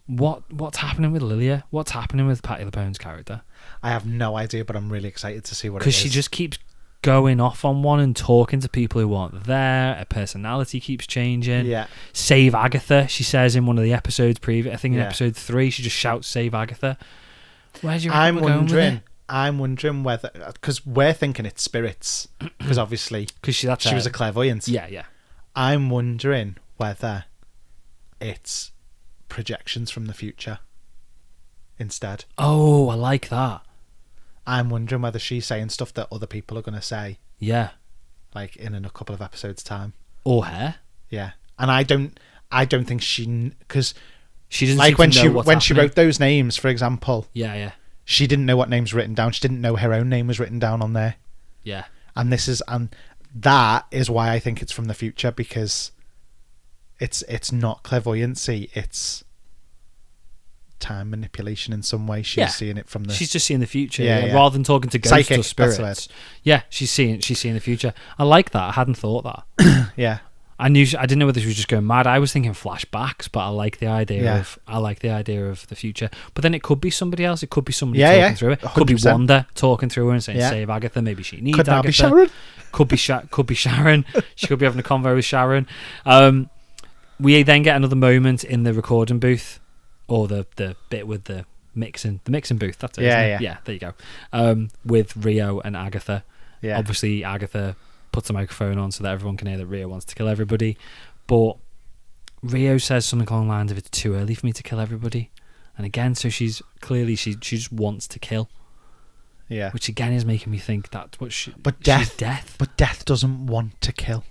What's happening with Lilia? What's happening with Patti LuPone's character? I have no idea, but I'm really excited to see what it is. Because she just keeps going off on one and talking to people who aren't there. Her personality keeps changing. Yeah. Save Agatha, she says in one of the episodes previous. I think in episode 3, she just shouts, "Save Agatha." Where's your? I'm wondering, I'm wondering whether, because we're thinking it's spirits, because obviously she was a clairvoyant. Yeah. I'm wondering whether it's projections from the future instead. Oh, I like that. I'm wondering whether she's saying stuff that other people are going to say. Yeah. Like in a couple of episodes' time. Or her. Yeah. And I don't think because she doesn't like when she wrote those names, for example. Yeah. She didn't know what names were written down. She didn't know her own name was written down on there. Yeah. And that is why I think it's from the future, because it's not clairvoyancy, it's time manipulation in some way. She's seeing it from the... She's just seeing the future. Yeah. Rather than talking to ghosts or spirits. Yeah, she's seeing the future. I like that. I hadn't thought that. Yeah. I didn't know whether she was just going mad. I was thinking flashbacks, but I like the idea of the future. But then it could be somebody else. It could be somebody talking through it. 100%. Could be Wanda talking through her and saying, "Save Agatha." Maybe she needs Agatha. Be Sharon. Could be Sharon. She could be having a convo with Sharon. We then get another moment in the recording booth, or the bit with the mixing booth. That's it. Yeah. There you go. With Rio and Agatha. Yeah. Obviously, Agatha puts a microphone on so that everyone can hear that Rio wants to kill everybody, but Rio says something along the lines of, "It's too early for me to kill everybody," and again, so she's clearly she just wants to kill. Yeah, which again is making me think that's what she. But she's death. But death doesn't want to kill.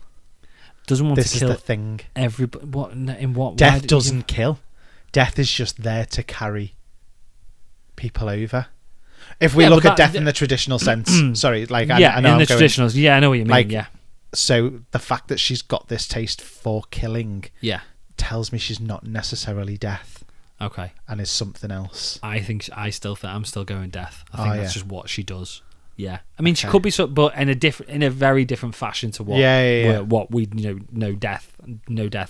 Doesn't want to kill. This is the thing. Everybody. What in what? Death doesn't kill. Death is just there to carry people over. If we look at death in the traditional sense, sorry, like I know in the traditionals, I know what you mean. Like, so the fact that she's got this taste for killing, tells me she's not necessarily death. Okay, and is something else. I'm still going death. I think that's just what she does. Yeah, I mean, she could be but in a very different fashion to what what we know death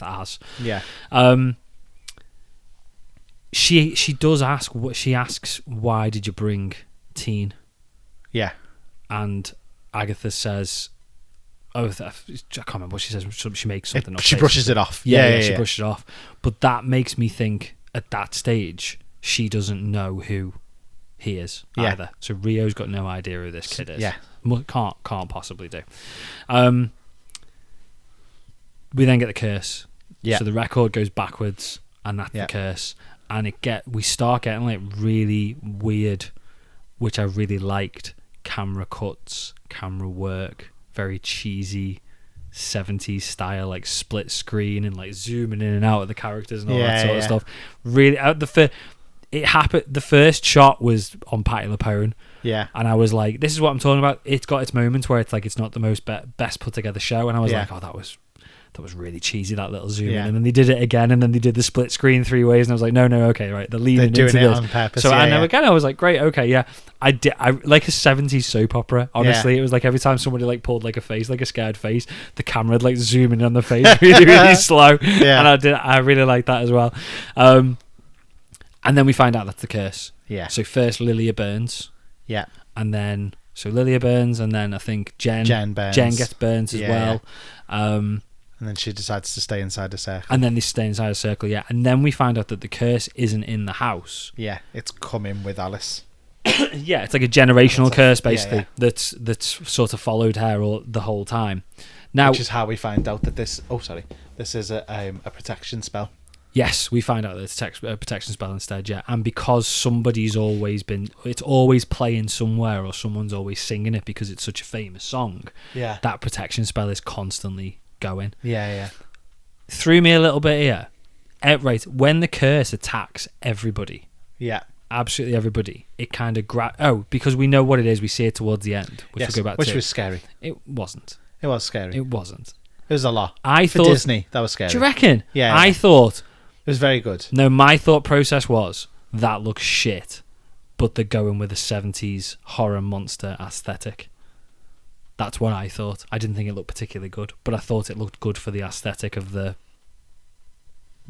as. Yeah. She does ask what she asks. Why did you bring Teen? Yeah, and Agatha says, "Oh, I can't remember what she says. She makes something up. She brushes it off. She brushes it off. But that makes me think at that stage she doesn't know who he is either. So Rio's got no idea who this kid is. Yeah, can't possibly do. We then get the curse. Yeah. So the record goes backwards, and that's the curse. And we start getting like really weird, which I really liked, camera cuts, camera work, very cheesy 70s style, like split screen and like zooming in and out of the characters and all that sort of stuff. Really, it happened. The first shot was on Patti LuPone. Yeah, and I was like, "This is what I'm talking about." It's got its moments where it's like it's not the most best put together show, and I was like, "Oh, that was really cheesy, that little zoom in." And then they did it again, and then they did the split screen 3 ways, and I was like, no, okay, right, they're leaning into this on purpose. So again, I was like, great, okay, I like a 70s soap opera, honestly. It was like every time somebody like pulled like a face, like a scared face, the camera would like zoom in on the face really slow. And I really liked that as well. And then we find out that's the curse. So first Lilia burns, and then Lilia burns, and then I think Jen burns. Jen gets burns as well. And then she decides to stay inside the circle. And then they stay inside the circle, And then we find out that the curse isn't in the house. Yeah, it's coming with Alice. It's like a generational curse, basically, that's sort of followed her the whole time. Now, which is how we find out that this is a protection spell. Yes, we find out that it's a protection spell instead, And because it's always playing somewhere, or someone's always singing it because it's such a famous song, that protection spell is constantly going. Threw me a little bit here. Right, when the curse attacks everybody, absolutely everybody, it kind of because we know what it is. We see it towards the end, which we'll go back which to. Was scary. It wasn't. It was scary. It wasn't. It was a lot. For Disney, that was scary. Do you reckon? Yeah. I thought it was very good. No, my thought process was that looks shit, but they're going with a 70s horror monster aesthetic. That's what I thought. I didn't think it looked particularly good, but I thought it looked good for the aesthetic of the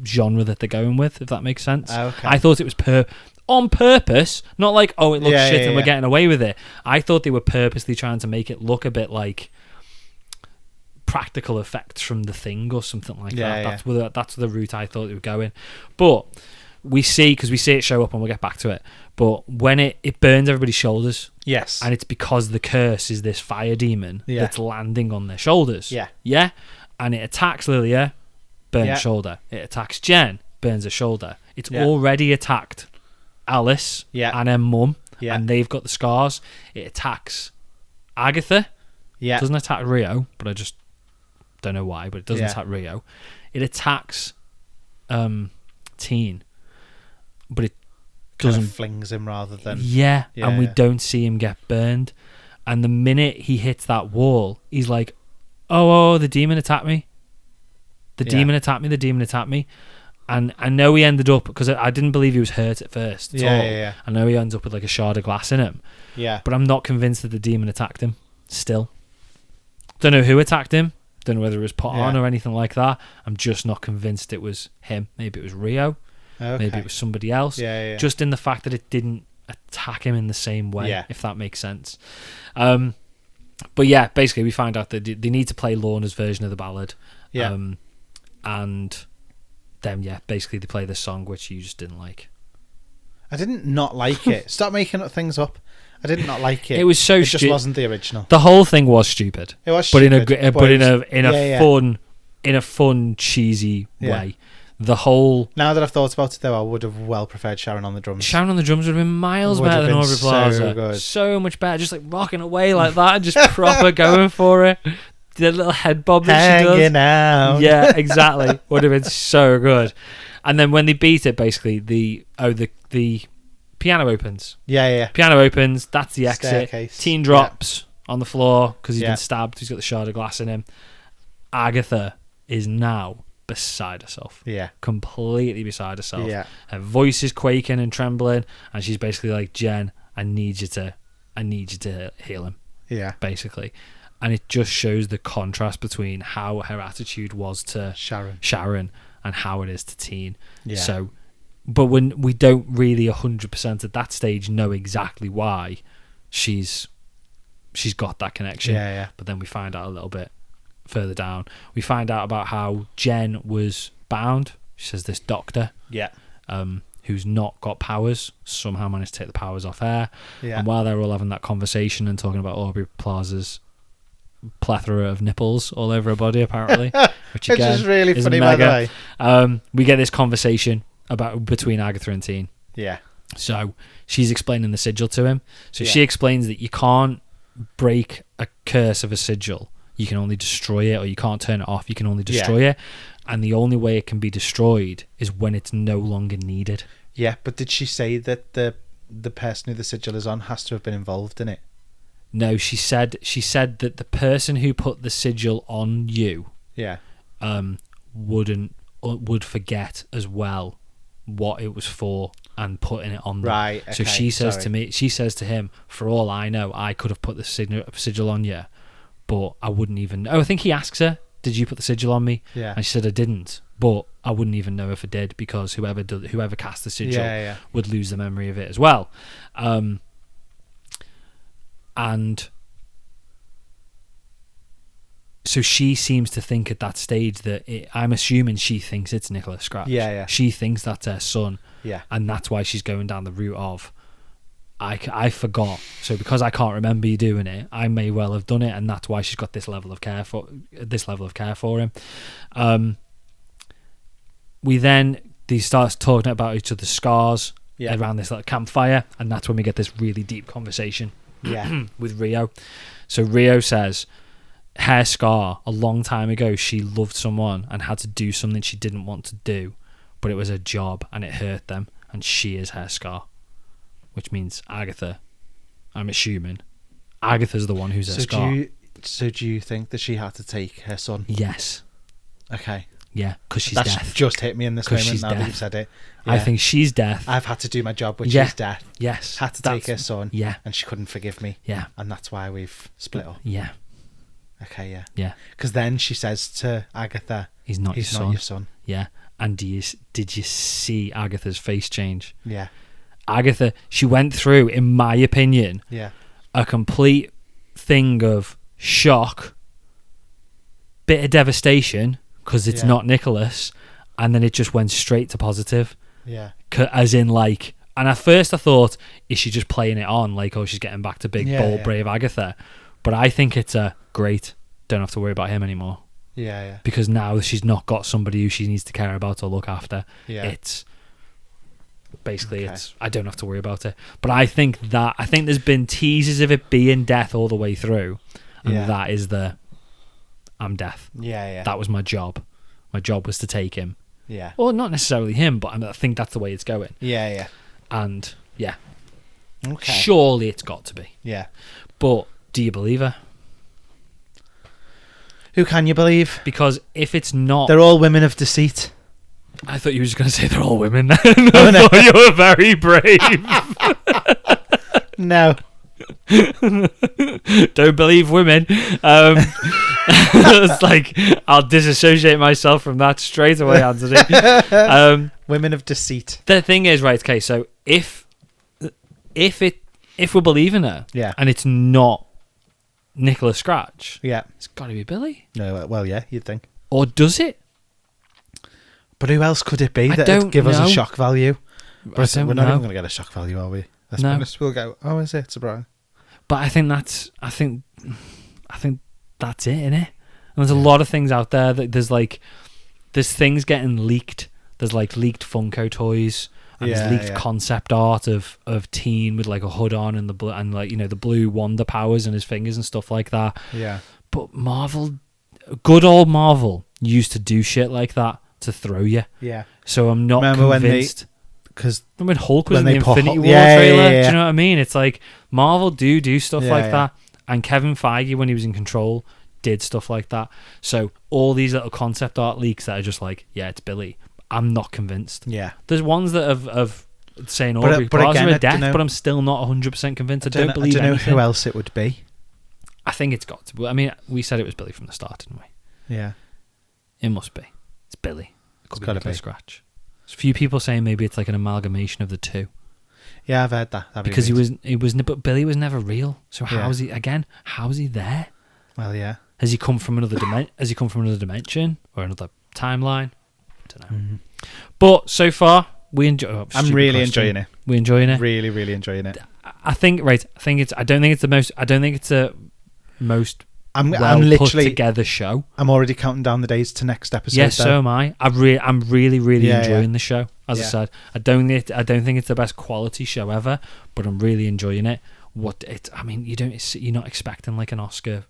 genre that they're going with, if that makes sense. Okay. I thought it was on purpose, not like, oh, it looks shit and we're getting away with it. I thought they were purposely trying to make it look a bit like practical effects from The Thing or something like that. That's the route I thought they were going. But we see it show up, and we'll get back to it. But when it burns everybody's shoulders, Yes. and it's because the curse is this fire demon that's landing on their shoulders. Yeah. And it attacks Lilia, burns shoulder. It attacks Jen, burns her shoulder. It's already attacked Alice and her mum, and they've got the scars. It attacks Agatha. It doesn't attack Rio, but I just don't know why, but it doesn't attack Rio. It attacks Teen, but it doesn't, kind of flings him rather than and we don't see him get burned. And the minute he hits that wall, he's like, oh, the demon attacked me. The demon attacked me. And I know he ended up, because I didn't believe he was hurt at first at all. I know he ends up with like a shard of glass in him. But I'm not convinced that the demon attacked him still. Don't know who attacked him. Don't know whether it was put on or anything like that. I'm just not convinced it was him. Maybe it was Rio. Maybe it was somebody else. Just in the fact that it didn't attack him in the same way, if that makes sense. But yeah, basically we find out that they need to play Lorna's version of the ballad. And then, basically they play this song, which you just didn't like. I didn't not like it. Stop making things up. I did not like it. It was so stupid. It stupid. just wasn't the original. The whole thing was stupid. It was stupid. But in a fun, cheesy way. The whole... Now that I've thought about it, though, I would have well preferred Sharon on the drums. Sharon on the drums would have been miles better than Aubrey Plaza. So much better. Just like rocking away like that and just proper going for it. The little head bob that she does. Hanging out. Yeah, exactly. Would have been so good. And then when they beat it, basically, the piano opens. Piano opens. That's the exit. Staircase. Teen drops on the floor because he's been stabbed. He's got the shard of glass in him. Agatha is now beside herself. Completely beside herself. Her voice is quaking and trembling, and she's basically like, Jen, I need you to heal him. Basically. And it just shows the contrast between how her attitude was to Sharon and how it is to Teen. So, but when we don't really 100% at that stage know exactly why she's got that connection. But then we find out a little bit further down. We find out about how Jen was bound. She says this doctor, who's not got powers, somehow managed to take the powers off her. And while they're all having that conversation and talking about Aubrey Plaza's plethora of nipples all over her body, apparently, which again is really is funny, mega. by the way. We get this conversation between Agatha and Teen. So she's explaining the sigil to him. So she explains that you can't break a curse of a sigil. You can only destroy it, or you can't turn it off. You can only destroy it. And the only way it can be destroyed is when it's no longer needed. But did she say that the person who the sigil is on has to have been involved in it? No, she said that the person who put the sigil on you would forget as well what it was for and putting it on them. Right. Okay, so she says to him, for all I know, I could have put the sigil on you, but I wouldn't even know. I think he asks her, did you put the sigil on me? And she said, I didn't, but I wouldn't even know if I did, because whoever cast the sigil would lose the memory of it as well. And so she seems to think at that stage that I'm assuming she thinks it's Nicholas Scratch. She thinks that's her son. And that's why she's going down the route of, I forgot. So because I can't remember you doing it, I may well have done it, and that's why she's got this level of care for him. They start talking about each other's scars around this little campfire, and that's when we get this really deep conversation. With Rio. So Rio says her scar, a long time ago she loved someone and had to do something she didn't want to do, but it was a job and it hurt them, and she is her scar, which means Agatha, I'm assuming Agatha's the one who's her scar. So do you think that she had to take her son? Yes. Okay. Yeah, because she's That's death. Just hit me in this moment now that you've said it. I think she's death. I've had to do my job, which is death. Yes. Had to take her son. Yeah. And she couldn't forgive me. Yeah. And that's why we've split up. Yeah. Okay, yeah. Yeah. Because then she says to Agatha, He's not your son. Yeah. And did you see Agatha's face change? Yeah. Agatha, she went through, in my opinion, a complete thing of shock, bit of devastation, because it's not Nicholas, and then it just went straight to positive. Yeah. As in, like, and at first I thought, is she just playing it on? Like, oh, she's getting back to big, bold, brave Agatha. But I think it's a great, don't have to worry about him anymore. Yeah, yeah. Because now she's not got somebody who she needs to care about or look after. Yeah. It's basically, I don't have to worry about it. But I think there's been teases of it being death all the way through. And that is I'm death. Yeah, yeah. That was my job. My job was to take him. Yeah. Well, not necessarily him, but I think that's the way it's going. Yeah, yeah. And, yeah. Okay. Surely it's got to be. Yeah. But do you believe her? Who can you believe? Because if it's not... They're all women of deceit. I thought you were just going to say they're all women. Oh, no. I thought you were very brave. No. Don't believe women. It's like, I'll disassociate myself from that straight away, Anthony. Women of deceit. The thing is, right, okay, so if we're believing her, and it's not Nicola Scratch, it's got to be Billy. No, well, yeah, you'd think. Or does it? But who else could it be that would give us a shock value? But we're not even going to get a shock value, are we? Let's be honest, we'll go, oh, is it? Surprise. But I think that's it, innit? And there's a lot of things out there that there's things getting leaked. There's like leaked Funko toys, and there's leaked concept art of Teen with like a hood on and the blue wonder powers in his fingers and stuff like that. Yeah. But Marvel, good old Marvel, used to do shit like that to throw you. Yeah. So I'm not convinced. Because when Hulk was in the Infinity War trailer, do you know what I mean? It's like Marvel do stuff like that, and Kevin Feige, when he was in control, did stuff like that. So all these little concept art leaks that are just like, yeah, it's Billy. I'm not convinced. Yeah, there's ones that have saying Aubrey Plaza are death, but I'm still not 100% convinced. I don't believe anything. I don't know who else it would be. I think it's got to be. I mean, we said it was Billy from the start, didn't we? Yeah, it must be. It's Billy. It's got to be Scratch. There's a few people saying maybe it's like an amalgamation of the two. Yeah, I've heard that. Because but Billy was never real. So how's he there? Well, yeah. Has he come from another dimension? Has he come from another dimension or another timeline? I don't know. Mm-hmm. But so far, we enjoy. I'm really enjoying it. We're enjoying it. Really, really enjoying it. I think it's. I don't think it's the most. I'm literally put together show. I'm already counting down the days to next episode. Yes, so am I. I'm really enjoying the show. As I said, I don't think it's the best quality show ever, but I'm really enjoying it. You're not expecting like an Oscar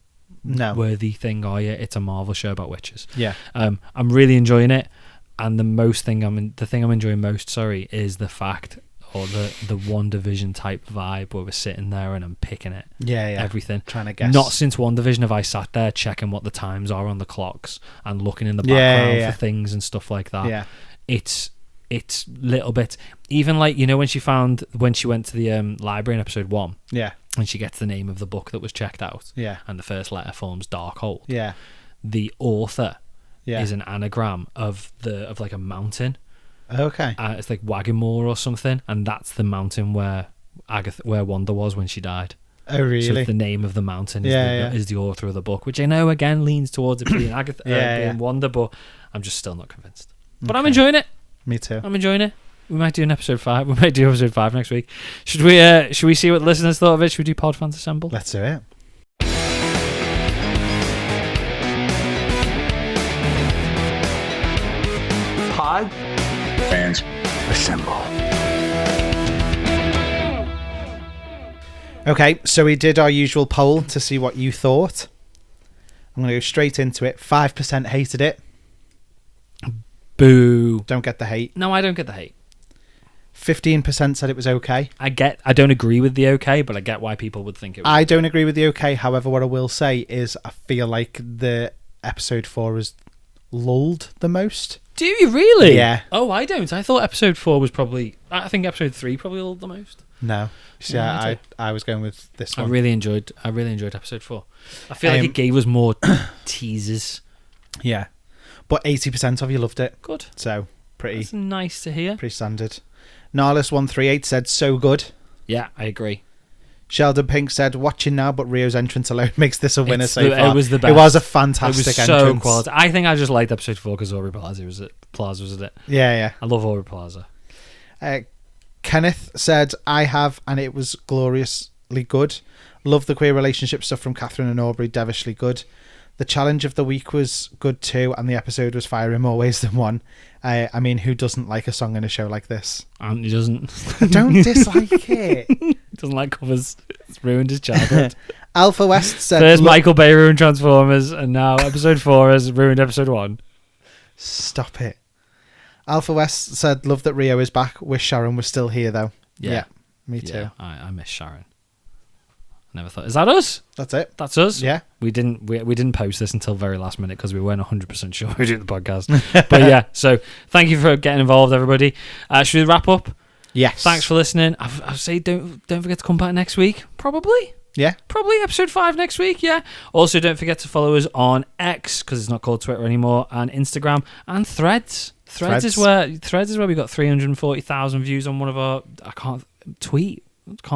worthy thing, are you? It's a Marvel show about witches. Yeah. I'm really enjoying it, and the thing I'm enjoying most, is the fact, or the WandaVision type vibe where we're sitting there and I'm picking it. Everything. Trying to guess. Not since WandaVision have I sat there checking what the times are on the clocks and looking in the background for things and stuff like that. Yeah. It's little bit, even like, when she went to the library in episode 1. Yeah. And she gets the name of the book that was checked out. Yeah. And the first letter forms Darkhold. Yeah. The author is an anagram of like a mountain. Okay. It's like Wagamore or something, and that's the mountain where Wanda was when she died. Oh, really? So the name of the mountain is the author of the book, which I know again leans towards it being Agatha, being Wanda, but I'm just still not convinced. But I'm enjoying it. Me too. I'm enjoying it. We might do an episode 5. We might do episode 5 next week. Should we see what the listeners thought of it? Should we do Pod Fans Assemble? Let's do it. Pod Fans Assemble. Okay, so we did our usual poll to see what you thought. I'm going to go straight into it. 5% hated it. Boo. Don't get the hate. No, I don't get the hate. 15% said it was okay. I don't agree with the okay, but I get why people would think it was. I don't agree with the okay. However, what I will say is I feel like the episode 4 was lulled the most. Do you really? Yeah. Oh, I don't. I thought episode 4 was probably... I think episode 3 probably lulled the most. No. Yeah, I was going with this one. I really enjoyed episode 4. I feel like it gave us more teasers. Yeah. But 80% of you loved it. Good. So, That's nice to hear. Pretty standard. Narlis138 said, so good. Yeah, I agree. Sheldon Pink said, watching now, but Rio's entrance alone makes this a winner so far. It was the best. It was a fantastic entrance. So quality. I think I just liked episode 4 because Aubrey Plaza was it. Yeah. I love Aubrey Plaza. Kenneth said, I have, and it was gloriously good. Love the queer relationship stuff from Catherine and Aubrey, devilishly good. The challenge of the week was good too, and the episode was fire in more ways than one. I mean, who doesn't like a song in a show like this? He doesn't. I don't dislike it. He doesn't like covers. It's ruined his childhood. Alpha West said... First Michael Bay ruined Transformers, and now episode 4 has ruined episode 1. Stop it. Alpha West said, love that Rio is back. Wish Sharon was still here, though. Yeah, me too. Yeah, I miss Sharon. Never thought. Is that us? That's it. That's us. Yeah. We didn't post this until very last minute because we weren't 100% sure we were doing the podcast. But yeah, so thank you for getting involved, everybody. Should we wrap up? Yes. Thanks for listening. I say don't forget to come back next week. Probably. Yeah. Probably episode 5 next week. Yeah. Also, don't forget to follow us on X because it's not called Twitter anymore, and Instagram and Threads. Threads is where we got 340,000 views on one of our. I can't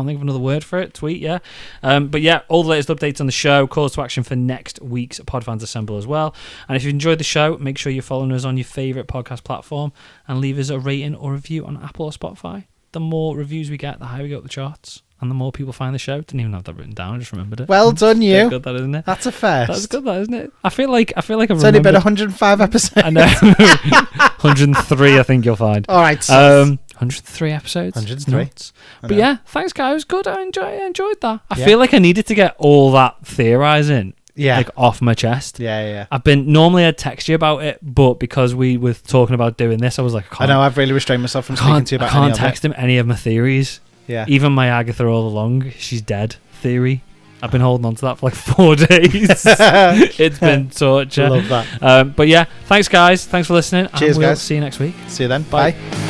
think of another word for it. Tweet, yeah. But yeah, all the latest updates on the show, calls to action for next week's Podfans Assemble as well. And if you enjoyed the show, make sure you're following us on your favourite podcast platform and leave us a rating or review on Apple or Spotify. The more reviews we get, the higher we go up the charts. And the more people find the show. Didn't even have that written down, I just remembered it. Well done, you. Good, that, isn't it? That's a first. That's good, that, isn't it? I feel like I've It's only been 105 episodes. I know. 103, I think you'll find. All right. 103 episodes. 103. But yeah, thanks, guys. It was good. I enjoyed that. I feel like I needed to get all that theorising off my chest. Yeah. Normally I'd text you about it, but because we were talking about doing this, I was like, I know, I've really restrained myself from speaking to you about I can't text him any of my theories. Yeah. Even my Agatha All Along, she's dead theory. I've been holding on to that for like 4 days. It's been torture. Love that. But yeah, thanks guys. Thanks for listening. Cheers, and we'll guys. see you next week. See you then. Bye. Bye.